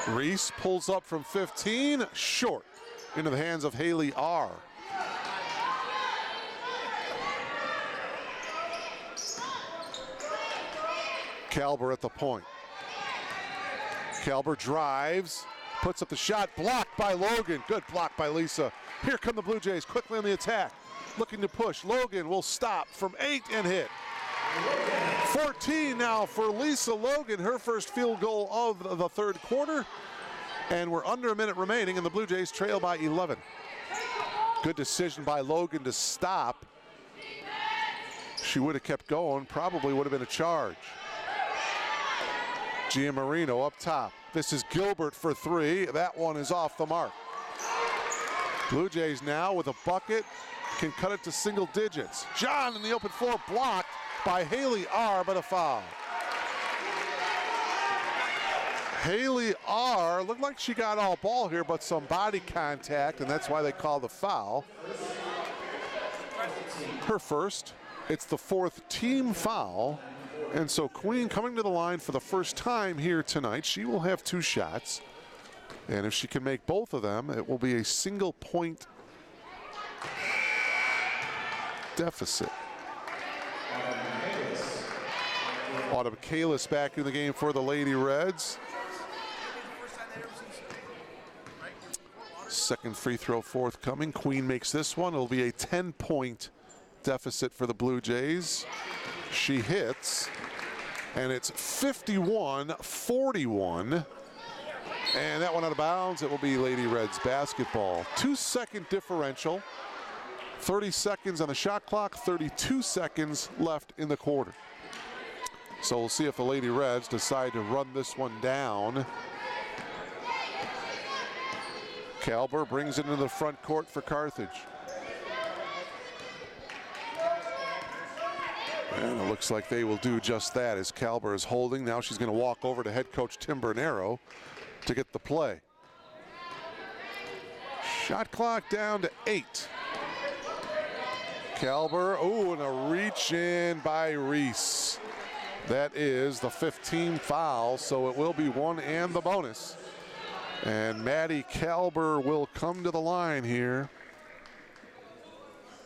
Reese pulls up from 15, short, into the hands of Haley R. Kalber at the point. Kalber drives, puts up the shot, blocked by Logan. Good block by Lisa. Here come the Blue Jays quickly on the attack. Looking to push. Logan will stop from 8 and hit. 14 now for Lisa Logan, her first field goal of the third quarter. And we're under a minute remaining, and the Blue Jays trail by 11. Good decision by Logan to stop. She would have kept going, probably would have been a charge. Giammarino up top. This is Gilbert for 3. That one is off the mark. Blue Jays now with a bucket can cut it to single digits. John in the open floor, blocked by Haley R, but a foul. Haley R looked like she got all ball here, but some body contact, and that's why they call the foul. Her first. It's the 4th team foul. And so Queen coming to the line for the first time here tonight. She will have 2 shots. And if she can make both of them, it will be a single point deficit. Autumn Kalis back in the game for the Lady Reds. Second free throw forthcoming. Queen makes this one. It'll be a 10-point deficit for the Blue Jays. She hits, and it's 51-41. And that one out of bounds. It will be Lady Reds basketball. 2-second differential. 30 seconds on the shot clock, 32 seconds left in the quarter. So we'll see if the Lady Reds decide to run this one down. Kalber brings it into the front court for Carthage. And it looks like they will do just that as Kalber is holding. Now she's going to walk over to head coach Tim Bernero to get the play. Shot clock down to 8. Kalber, oh, and a reach in by Reese. That is the 15th foul, so it will be 1 and the bonus. And Maddie Kalber will come to the line here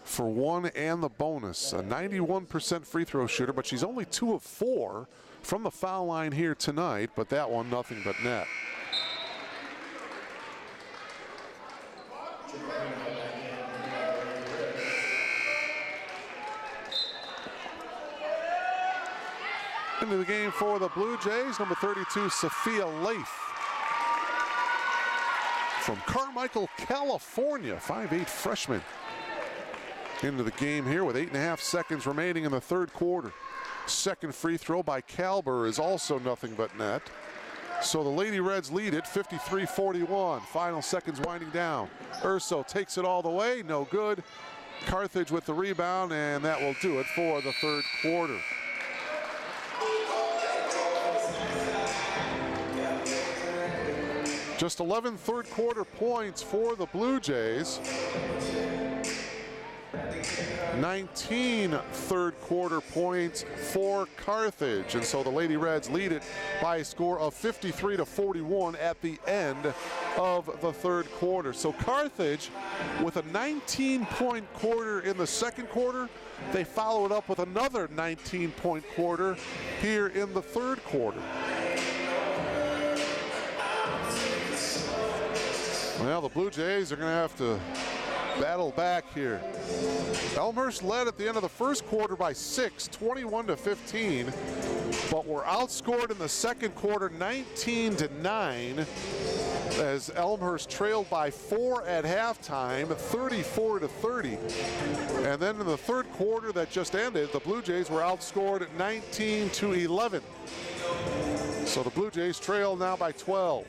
for 1 and the bonus. A 91% free throw shooter, but she's only 2 of 4 from the foul line here tonight, but that one nothing but net. Into the game for the Blue Jays, number 32, Sophia Leif. From Carmichael, California, 5'8" freshman. Into the game here with 8.5 seconds remaining in the third quarter. Second free throw by Kalber is also nothing but net. So the Lady Reds lead it 53-41. Final seconds winding down. Urso takes it all the way, no good. Carthage with the rebound, and that will do it for the third quarter. Just 11 third quarter points for the Blue Jays. 19 third quarter points for Carthage. And so the Lady Reds lead it by a score of 53-41 at the end of the third quarter. So Carthage with a 19-point quarter in the second quarter. They follow it up with another 19-point quarter here in the third quarter. Well, the Blue Jays are going to have to battle back here. Elmhurst led at the end of the first quarter by 6, 21-15, but were outscored in the second quarter 19-9 as Elmhurst trailed by 4 at halftime, 34-30. And then in the third quarter that just ended, the Blue Jays were outscored 19-11. So the Blue Jays trail now by 12.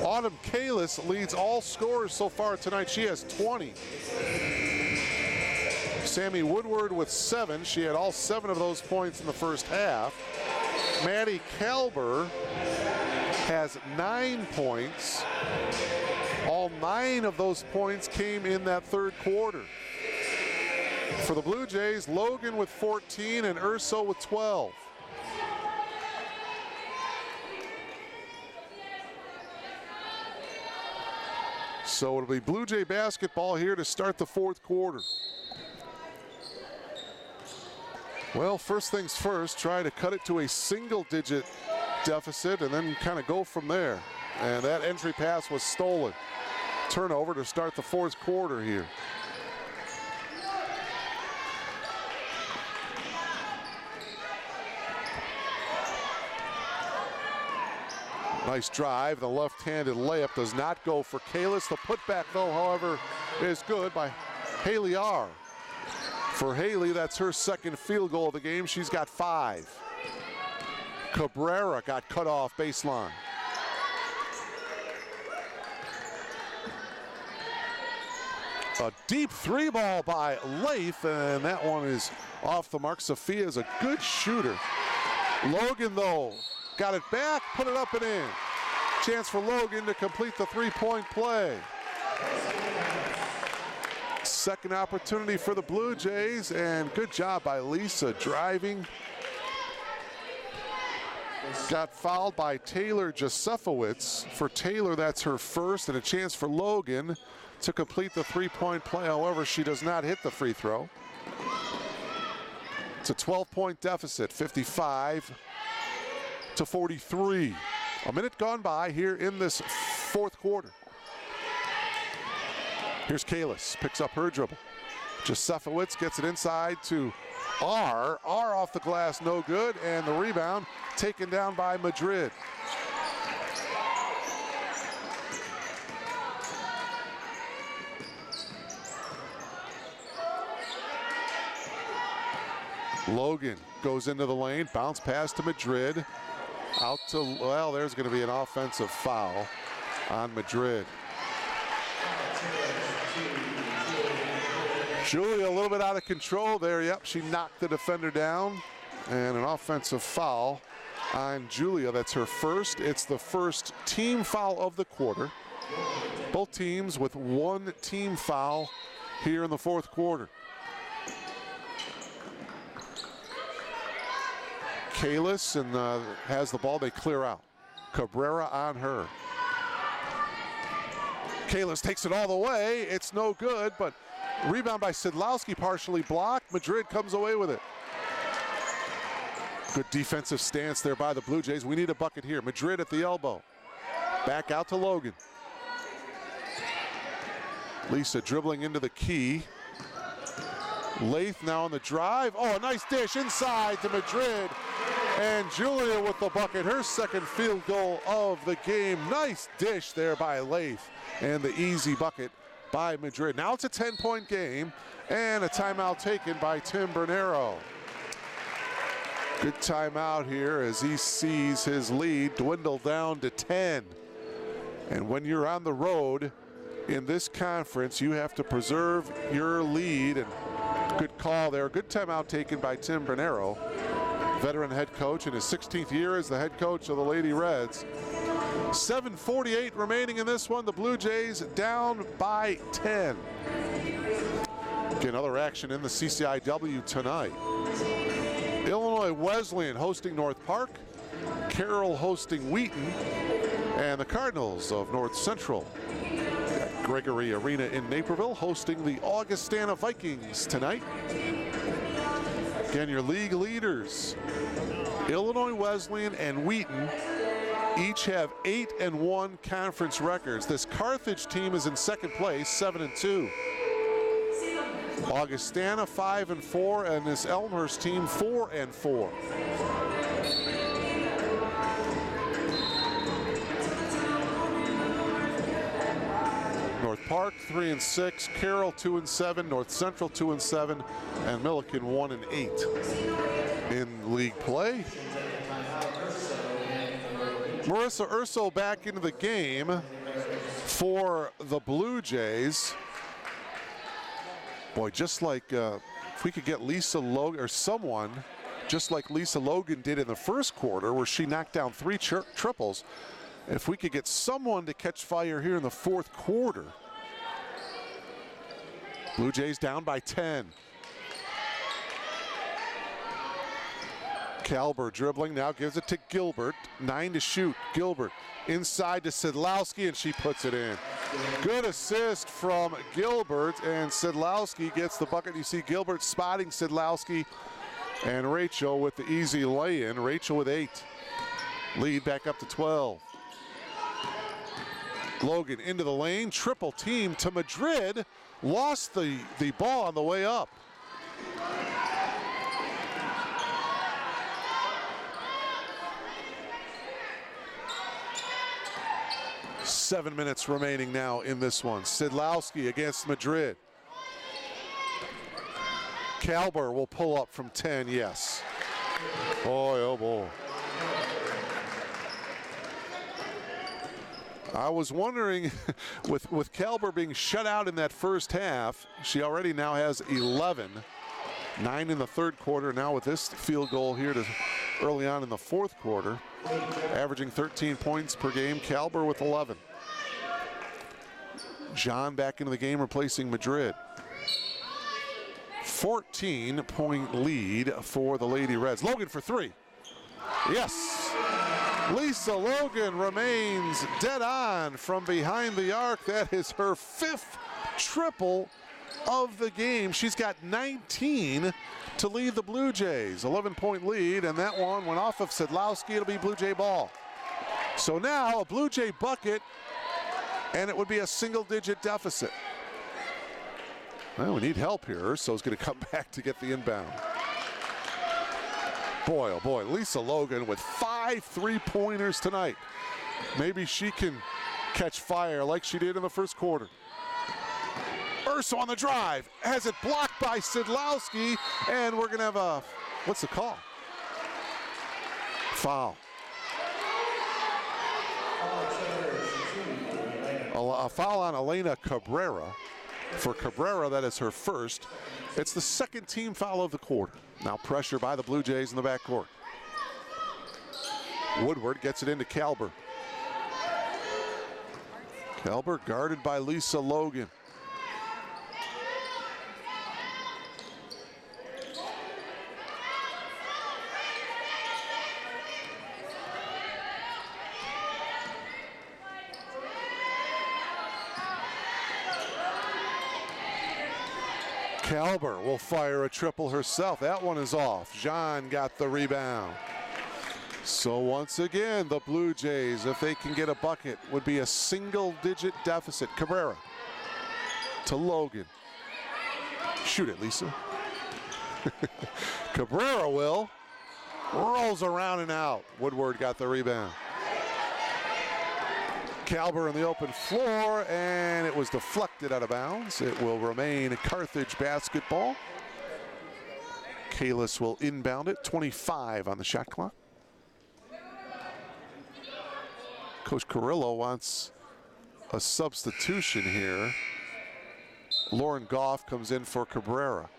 Autumn Kalis leads all scorers so far tonight. She has 20. Sammy Woodward with 7. She had all 7 of those points in the first half. Maddie Kalber has 9 points. All 9 of those points came in that third quarter. For the Blue Jays, Logan with 14 and Urso with 12. So it'll be Blue Jay basketball here to start the fourth quarter. Well, first things first, try to cut it to a single-digit deficit and then kind of go from there. And that entry pass was stolen. Turnover to start the fourth quarter here. Nice drive. The left-handed layup does not go for Kalis. The putback, though, however, is good by Haley R. For Haley, that's her second field goal of the game. She's got 5. Cabrera got cut off baseline. A deep 3 ball by Lath, and that one is off the mark. Sophia is a good shooter. Logan, though, got it back, put it up and in. Chance for Logan to complete the 3-point play. Second opportunity for the Blue Jays, and good job by Lisa driving. Got fouled by Taylor Josefowicz. For Taylor, that's her first, and a chance for Logan to complete the 3-point play. However, she does not hit the free throw. It's a 12-point deficit, 55-43. A minute gone by here in this fourth quarter. Here's Kalis, picks up her dribble. Josefowicz gets it inside to R. R off the glass, no good, and the rebound taken down by Madrid. Logan goes into the lane, bounce pass to Madrid. Out to, well, there's going to be an offensive foul on Madrid. Julia a little bit out of control there. Yep, she knocked the defender down. And an offensive foul on Julia. That's her first. It's the first team foul of the quarter. Both teams with 1 team foul here in the fourth quarter. Kalis and has the ball, they clear out. Cabrera on her. Kalis takes it all the way. It's no good, but rebound by Sidlowski, partially blocked. Madrid comes away with it. Good defensive stance there by the Blue Jays. We need a bucket here. Madrid at the elbow. Back out to Logan. Lisa dribbling into the key. Lath now on the drive. Oh, a nice dish inside to Madrid. And Julia with the bucket, her second field goal of the game. Nice dish there by Lath. And the easy bucket by Madrid. Now it's a 10-point game and a timeout taken by Tim Bernero. Good timeout here as he sees his lead dwindle down to 10. And when you're on the road in this conference, you have to preserve your lead. And good call there. Good timeout taken by Tim Bernero, veteran head coach in his 16th year as the head coach of the Lady Reds. 7:48 remaining in this one. The Blue Jays down by 10. Again, other action in the CCIW tonight. Illinois Wesleyan hosting North Park, Carroll hosting Wheaton, and the Cardinals of North Central at Gregory Arena in Naperville hosting the Augustana Vikings tonight. Again, your league leaders, Illinois Wesleyan and Wheaton, each have 8-1 conference records. This Carthage team is in second place, 7-2. Augustana 5-4, and this Elmhurst team 4-4. North Park 3-6, Carroll 2-7, North Central 2-7, and Milliken 1-8 in league play. Marissa Urso back into the game for the Blue Jays. Boy, just like if we could get Lisa Logan, or someone, just like Lisa Logan did in the first quarter where she knocked down 3 triples, if we could get someone to catch fire here in the fourth quarter. Blue Jays down by 10. Kalber dribbling, now gives it to Gilbert. 9 to shoot. Gilbert inside to Sidlowski, and she puts it in. Good assist from Gilbert, and Sidlowski gets the bucket. You see Gilbert spotting Sidlowski, and Rachel with the easy lay-in. Rachel with 8. Lead back up to 12. Logan into the lane, triple team to Madrid. Lost the ball on the way up. Seven minutes remaining now in this one. Sidlowski against Madrid. Kalber will pull up from 10, yes. Boy, oh boy. I was wondering, with Kalber being shut out in that first half, she already now has 11. 9 in the third quarter, now with this field goal here to early on in the fourth quarter. Averaging 13 points per game, Kalber with 11. John back into the game replacing Madrid. 14-point lead for the Lady Reds. Logan for 3. Yes. Lisa Logan remains dead on from behind the arc. That is her 5th triple of the game. She's got 19 to lead the Blue Jays. 11-point lead, and that one went off of Sidlowski. It'll be Blue Jay ball. So now a Blue Jay bucket, and it would be a single-digit deficit. Well, we need help here. Urso's going to come back to get the inbound. Boy, oh boy, Lisa Logan with 5 3-pointers tonight. Maybe she can catch fire like she did in the first quarter. Urso on the drive, has it blocked by Sidlowski, and we're going to have a, what's the call? Foul. A foul on Elena Cabrera. For Cabrera, that is her first. It's the second team foul of the quarter. Now pressure by the Blue Jays in the backcourt. Woodward gets it into Kalber. Kalber guarded by Lisa Logan. Kalber will fire a triple herself. That one is off. Jean got the rebound. So once again, the Blue Jays, if they can get a bucket, would be a single-digit deficit. Cabrera to Logan. Shoot it, Lisa. Cabrera will. Rolls around and out. Woodward got the rebound. Kalber in the open floor, and it was deflected out of bounds. It will remain Carthage basketball. Kalis will inbound it. 25 on the shot clock. Coach Carrillo wants a substitution here. Lauren Goff comes in for Cabrera.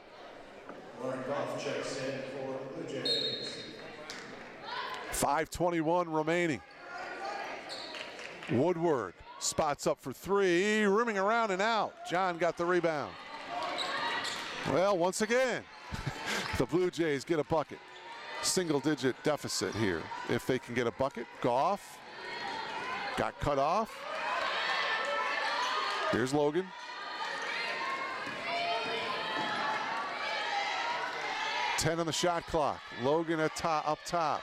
Lauren Goff checks in for the Blue Jays. 5:21 remaining. Woodward spots up for 3, rimming around and out. John got the rebound. Well, once again, the Blue Jays get a bucket. Single-digit deficit here. If they can get a bucket, Goff got cut off. Here's Logan. $10 on the shot clock. Logan up top.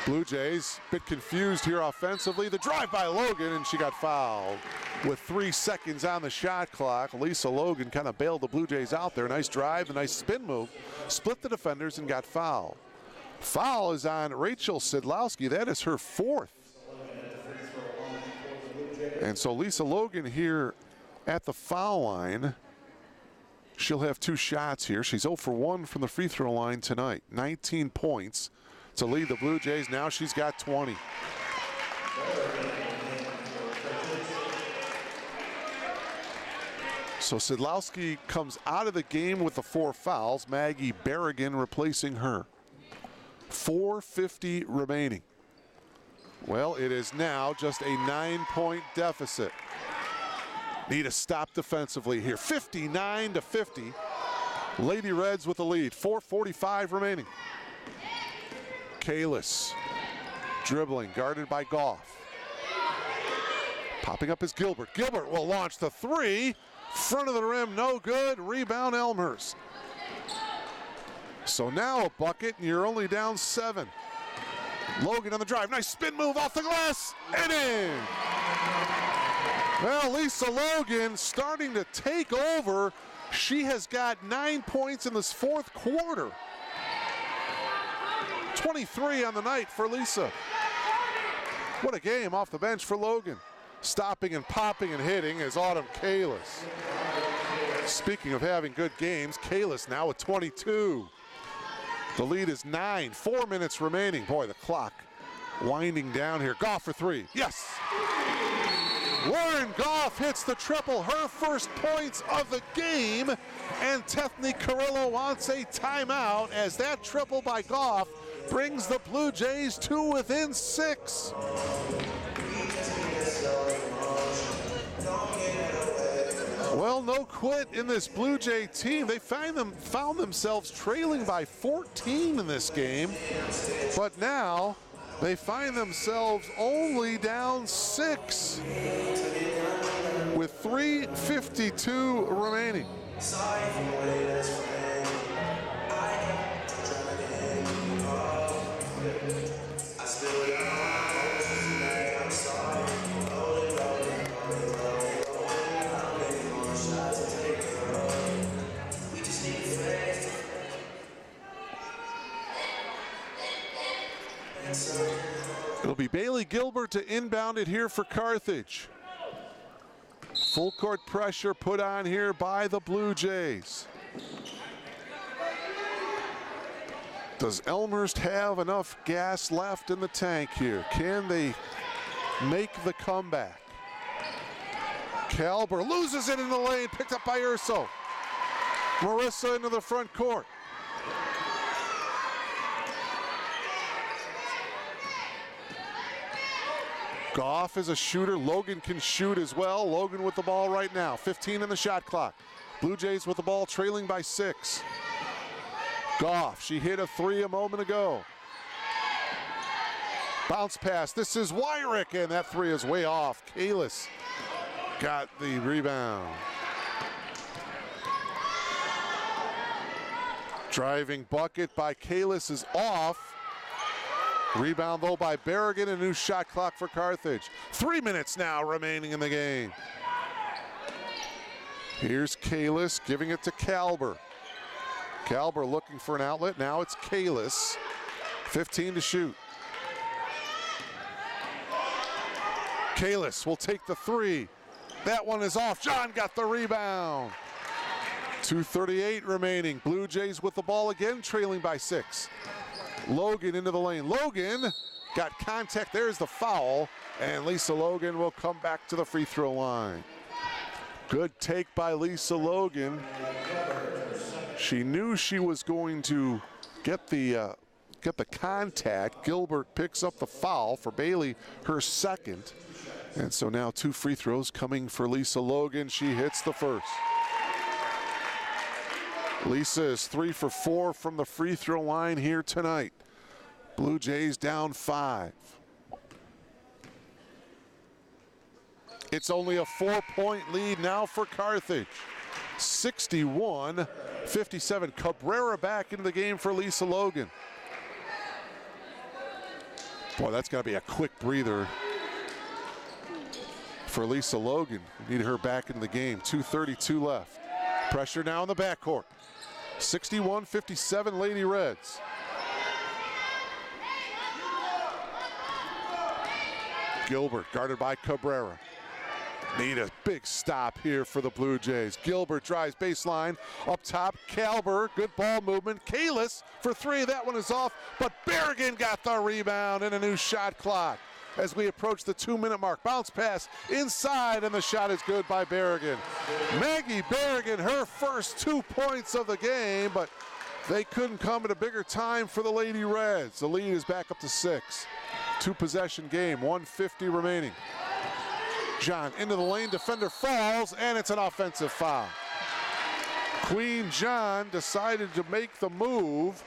Blue Jays, a bit confused here offensively. The drive by Logan, and she got fouled. With 3 seconds on the shot clock, Lisa Logan kind of bailed the Blue Jays out there. Nice drive, a nice spin move. Split the defenders and got fouled. Foul is on Rachel Sidlowski. That is her 4th. And so Lisa Logan here at the foul line. She'll have 2 shots here. She's 0 for 1 from the free throw line tonight. 19 points to lead the Blue Jays. Now she's got 20. So Sidlowski comes out of the game with the 4 fouls. Maggie Berrigan replacing her. 4:50 remaining. Well, it is now just a 9-point deficit. Need a stop defensively here. 59-50. Lady Reds with the lead. 4:45 remaining. Kalis dribbling, guarded by Goff. Popping up is Gilbert. Gilbert will launch the 3. Front of the rim, no good. Rebound Elmhurst. So now a bucket, and you're only down 7. Logan on the drive. Nice spin move off the glass and in. Well, Lisa Logan starting to take over. She has got 9 points in this 4th quarter. 23 on the night for Lisa. What a game off the bench for Logan. Stopping and popping and hitting is Autumn Kalis. Speaking of having good games, Kalis now with 22. The lead is 9, 4 minutes remaining. Boy, the clock winding down here. Goff for 3, yes! Lauren Goff hits the triple, her first points of the game, and Tethny Carrillo wants a timeout as that triple by Goff brings the Blue Jays to within 6. Well, no quit in this Blue Jay team. They found themselves trailing by 14 in this game, but now they find themselves only down 6 with 3:52 remaining. It'll be Bailey Gilbert to inbound it here for Carthage. Full court pressure put on here by the Blue Jays. Does Elmhurst have enough gas left in the tank here? Can they make the comeback? Kalber loses it in the lane, picked up by Urso. Marissa into the front court. Goff is a shooter. Logan can shoot as well. Logan with the ball right now. 15 in the shot clock. Blue Jays with the ball trailing by 6. Goff, she hit a 3 a moment ago. Bounce pass. This is Wyrick, and that 3 is way off. Kalis got the rebound. Driving bucket by Kalis is off. Rebound though by Berrigan, a new shot clock for Carthage. 3 minutes now remaining in the game. Here's Kalis giving it to Kalber. Kalber looking for an outlet. Now it's Kalis. 15 to shoot. Kalis will take the 3. That one is off. John got the rebound. 2:38 remaining. Blue Jays with the ball again, trailing by 6. Logan into the lane. Logan got contact. There's the foul, and Lisa Logan will come back to the free throw line. Good take by Lisa Logan. She knew she was going to get the contact. Gilbert picks up the foul for Bailey, her second. And so now 2 free throws coming for Lisa Logan. She hits the first. Lisa is 3 for 4 from the free throw line here tonight. Blue Jays down 5. It's only a 4-point lead now for Carthage. 61-57. Cabrera back into the game for Lisa Logan. Boy, that's got to be a quick breather for Lisa Logan. Need her back in the game. 2:32 left. Pressure now in the backcourt. 61-57 Lady Reds. Gilbert guarded by Cabrera. Need a big stop here for the Blue Jays. Gilbert drives baseline up top. Kalber, good ball movement. Kalis for three. That one is off, but Berrigan got the rebound and a new shot clock as we approach the 2-minute mark. Bounce pass inside, and the shot is good by Berrigan. Maggie Berrigan, her first 2 points of the game, but they couldn't come at a bigger time for the Lady Reds. The lead is back up to 6. 2-possession game, 1:50 remaining. John into the lane, defender falls, and it's an offensive foul. Queen John decided to make the move.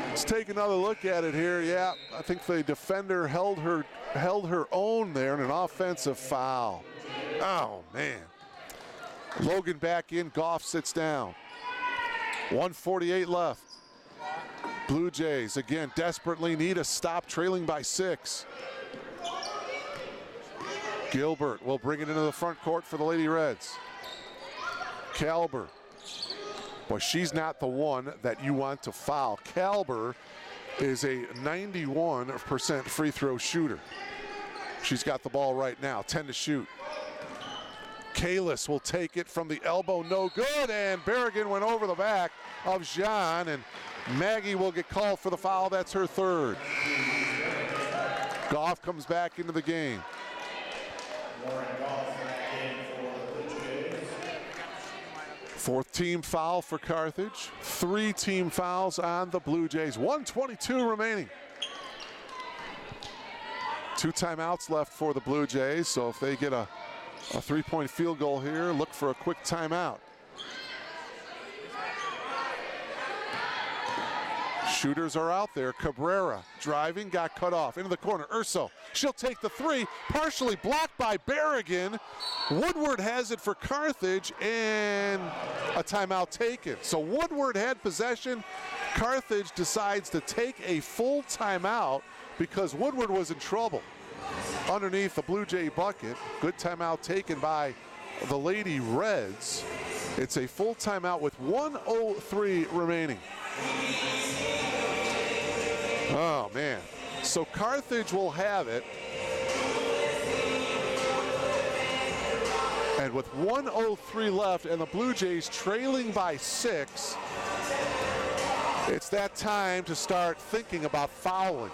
Let's take another look at it here. Yeah, I think the defender held her own there in an offensive foul. Oh, man. Logan back in, Goff sits down. 1:48 left. Blue Jays, again, desperately need a stop, trailing by 6. Gilbert will bring it into the front court for the Lady Reds. Kalber. Well, she's not the one that you want to foul. Kalber is a 91% free throw shooter. She's got the ball right now, 10 to shoot. Kalis will take it from the elbow, no good, and Berrigan went over the back of Jean, and Maggie will get called for the foul. That's her third. Goff comes back into the game. Fourth team foul for Carthage. 3 team fouls on the Blue Jays. 1:22 remaining. 2 timeouts left for the Blue Jays, so if they get a 3-point field goal here, look for a quick timeout. Shooters are out there. Cabrera driving, got cut off. Into the corner, Urso. She'll take the 3, partially blocked by Berrigan. Woodward has it for Carthage, and a timeout taken. So Woodward had possession. Carthage decides to take a full timeout because Woodward was in trouble underneath the Blue Jay bucket. Good timeout taken by the Lady Reds. It's a full timeout with 1:03 remaining. Oh, man. So Carthage will have it. And with 1:03 left and the Blue Jays trailing by 6, it's that time to start thinking about fouling.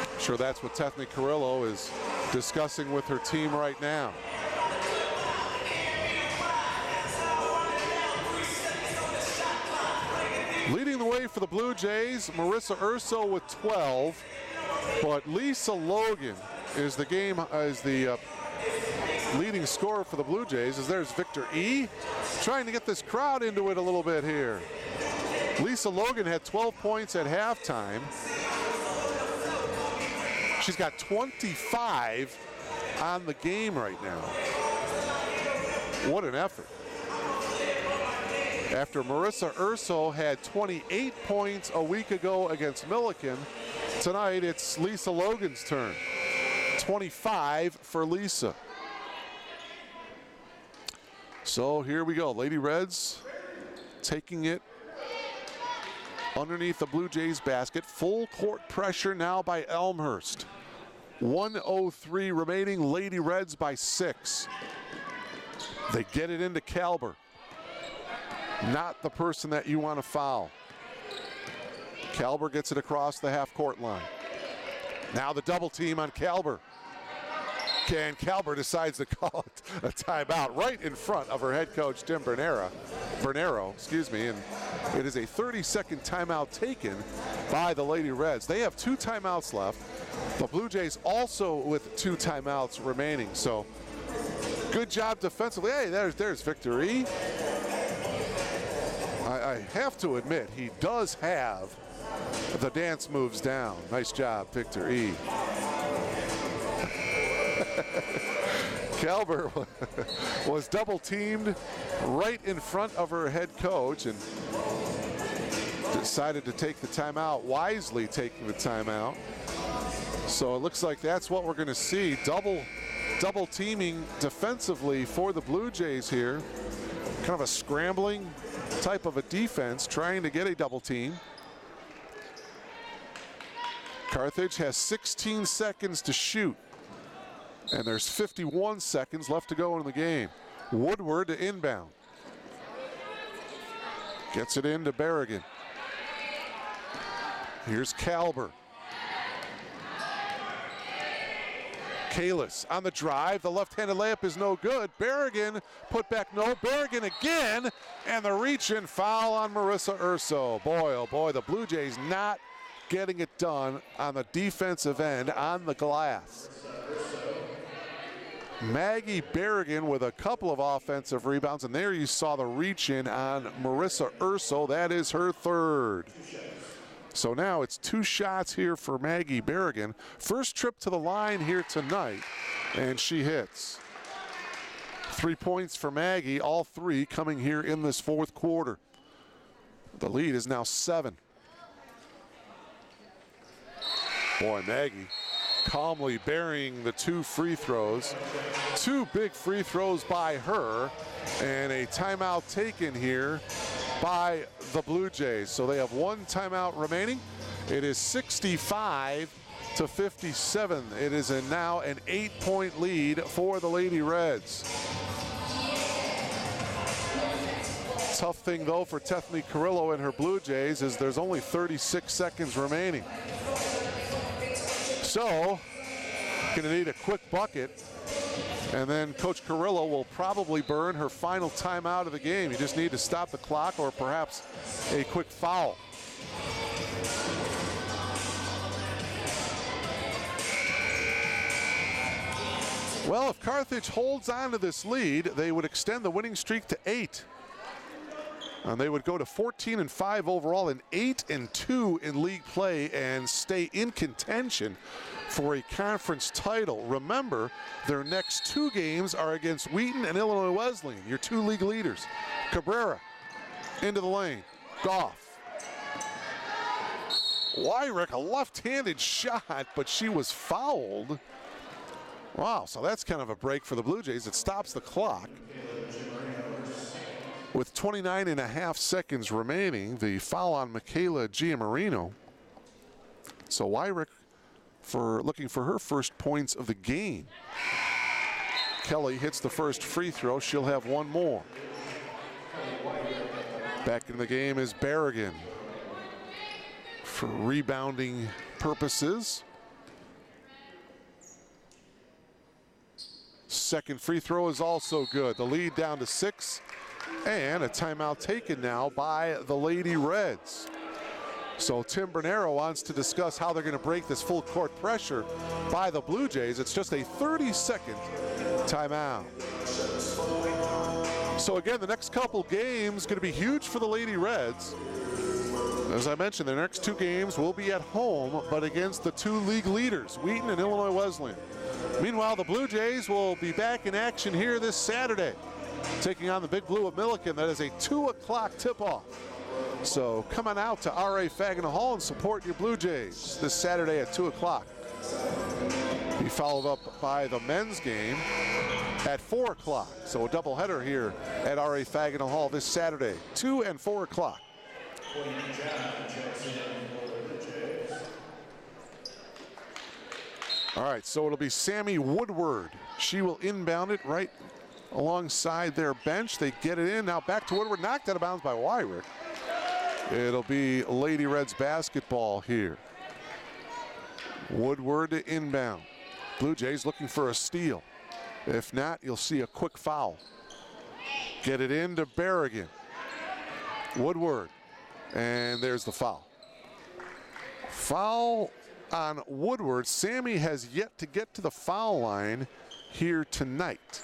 I'm sure that's what Tethany Carrillo is discussing with her team right now. Leading the way for the Blue Jays, Marissa Urso with 12, but Lisa Logan is the leading scorer for the Blue Jays. As there's Victor E. trying to get this crowd into it a little bit here. Lisa Logan had 12 points at halftime. She's got 25 on the game right now. What an effort. After Marissa Urso had 28 points a week ago against Milliken, tonight it's Lisa Logan's turn. 25 for Lisa. So here we go. Lady Reds taking it underneath the Blue Jays basket. Full court pressure now by Elmhurst. 1:03 remaining. Lady Reds by 6. They get it into Kalber. Not the person that you want to foul. Kalber gets it across the half-court line. Now the double team on Kalber. And Kalber decides to call it a timeout right in front of her head coach, Tim Bernero, and it is a 30-second timeout taken by the Lady Reds. They have 2 timeouts left. The Blue Jays also with 2 timeouts remaining. So good job defensively. Hey, there's Victor E. I have to admit, he does have the dance moves down. Nice job, Victor E. Kalber was double teamed right in front of her head coach and decided to take the timeout, wisely taking the timeout. So it looks like that's what we're going to see. Double teaming defensively for the Blue Jays here. Kind of a scrambling type of a defense, trying to get a double team. Carthage has 16 seconds to shoot, and there's 51 seconds left to go in the game. Woodward to inbound. Gets it into Berrigan. Here's Kalber. Kalis on the drive. The left-handed layup is no good. Berrigan put back, no. Berrigan again, and the reach-in foul on Marissa Urso. Boy, oh boy, the Blue Jays not getting it done on the defensive end on the glass. Maggie Berrigan with a couple of offensive rebounds, and there you saw the reach-in on Marissa Urso. That is her third. So now it's 2 shots here for Maggie Berrigan. First trip to the line here tonight, and she hits. 3 points for Maggie, all 3 coming here in this fourth quarter. The lead is now 7. Boy, Maggie calmly burying the 2 free throws. 2 big free throws by her, and a timeout taken here by the Blue Jays. So they have 1 timeout remaining. It is 65-57. It is now an 8-point lead for the Lady Reds. Tough thing though for Tethany Carrillo and her Blue Jays is there's only 36 seconds remaining. So, gonna need a quick bucket, and then Coach Carrillo will probably burn her final timeout of the game. You just need to stop the clock or perhaps a quick foul. Well, if Carthage holds on to this lead, they would extend the winning streak to 8. And they would go to 14-5 overall and 8-2 in league play and stay in contention for a conference title. Remember, their next 2 games are against Wheaton and Illinois Wesleyan, your 2 league leaders. Cabrera into the lane. Goff. Wyrick, a left-handed shot, but she was fouled. Wow, so that's kind of a break for the Blue Jays. It stops the clock. With 29.5 seconds remaining, the foul on Michaela Giamarino. So Wyrick looking for her first points of the game. Kelly hits the first free throw. She'll have 1 more. Back in the game is Berrigan for rebounding purposes. Second free throw is also good. The lead down to 6. And a timeout taken now by the Lady Reds. So Tim Bernero wants to discuss how they're going to break this full court pressure by the Blue Jays. It's just a 30-second timeout. So again, the next couple games going to be huge for the Lady Reds. As I mentioned, their next 2 games will be at home, but against the 2 league leaders, Wheaton and Illinois Wesleyan. Meanwhile, the Blue Jays will be back in action here this Saturday, taking on the Big Blue of Milliken. That is a 2 o'clock tip-off. So come on out to R.A. Fagana Hall and support your Blue Jays this Saturday at 2 o'clock. Be followed up by the men's game at 4 o'clock. So a doubleheader here at R.A. Fagana Hall this Saturday, 2 and 4 o'clock. All right, so it'll be Sammy Woodward. She will inbound it right alongside their bench. They get it in. Now back to Woodward, knocked out of bounds by Wyrick. It'll be Lady Reds basketball here. Woodward to inbound. Blue Jays looking for a steal. If not, you'll see a quick foul. Get it into Berrigan. Woodward, and there's the foul. Foul on Woodward. Sammy has yet to get to the foul line here tonight.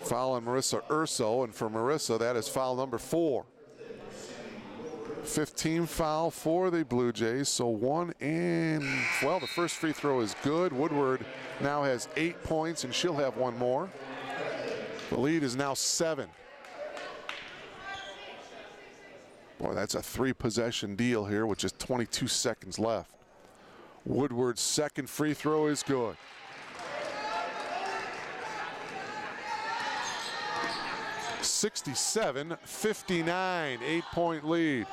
Foul on Marissa Urso, and for Marissa, that is foul number 4. 15 foul for the Blue Jays, so 1 and, well, the first free throw is good. Woodward now has 8 points, and she'll have 1 more. The lead is now 7. Boy, that's a 3-possession deal here with just 22 seconds left. Woodward's second free throw is good. (67-59), 8-point lead.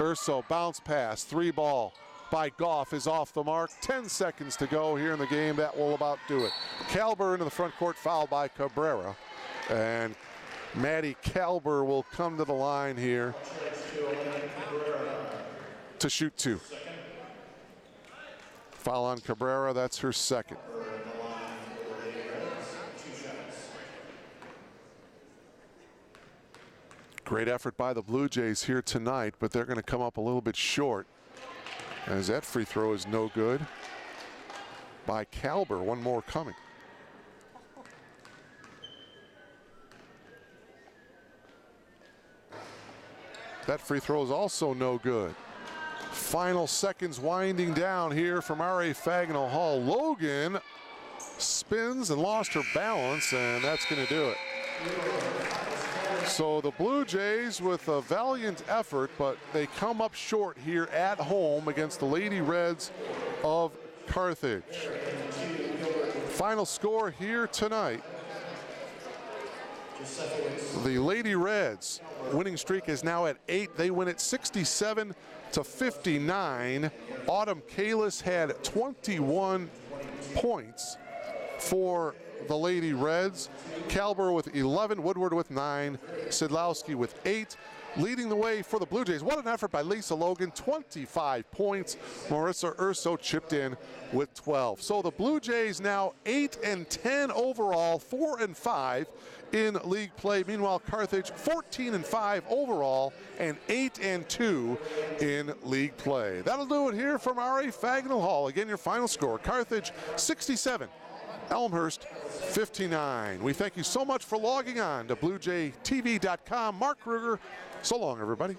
Urso bounce pass, 3-ball by Goff is off the mark. 10 seconds to go here in the game. That will about do it. Kalber into the front court, fouled by Cabrera. And Maddie Kalber will come to the line here to shoot 2. Foul on Cabrera, that's her second. Great effort by the Blue Jays here tonight, but they're going to come up a little bit short as that free throw is no good by Kalber. One more coming. That free throw is also no good. Final seconds winding down here from R.A. Fagnall Hall. Logan spins and lost her balance, and that's going to do it. So the Blue Jays with a valiant effort, but they come up short here at home against the Lady Reds of Carthage. Final score here tonight. The Lady Reds winning streak is now at 8. They win it 67-59. Autumn Kalis had 21 points for the Lady Reds. Kalber with 11, Woodward with 9, Sidlowski with 8. Leading the way for the Blue Jays. What an effort by Lisa Logan, 25 points. Marissa Urso chipped in with 12. So the Blue Jays now 8-10 overall, 4-5 in league play. Meanwhile, Carthage 14-5 overall and 8-2 in league play. That'll do it here from R.A. Fagnall Hall. Again, your final score, Carthage 67, Elmhurst 59. We thank you so much for logging on to BlueJayTV.com. Mark Kruger, so long, everybody.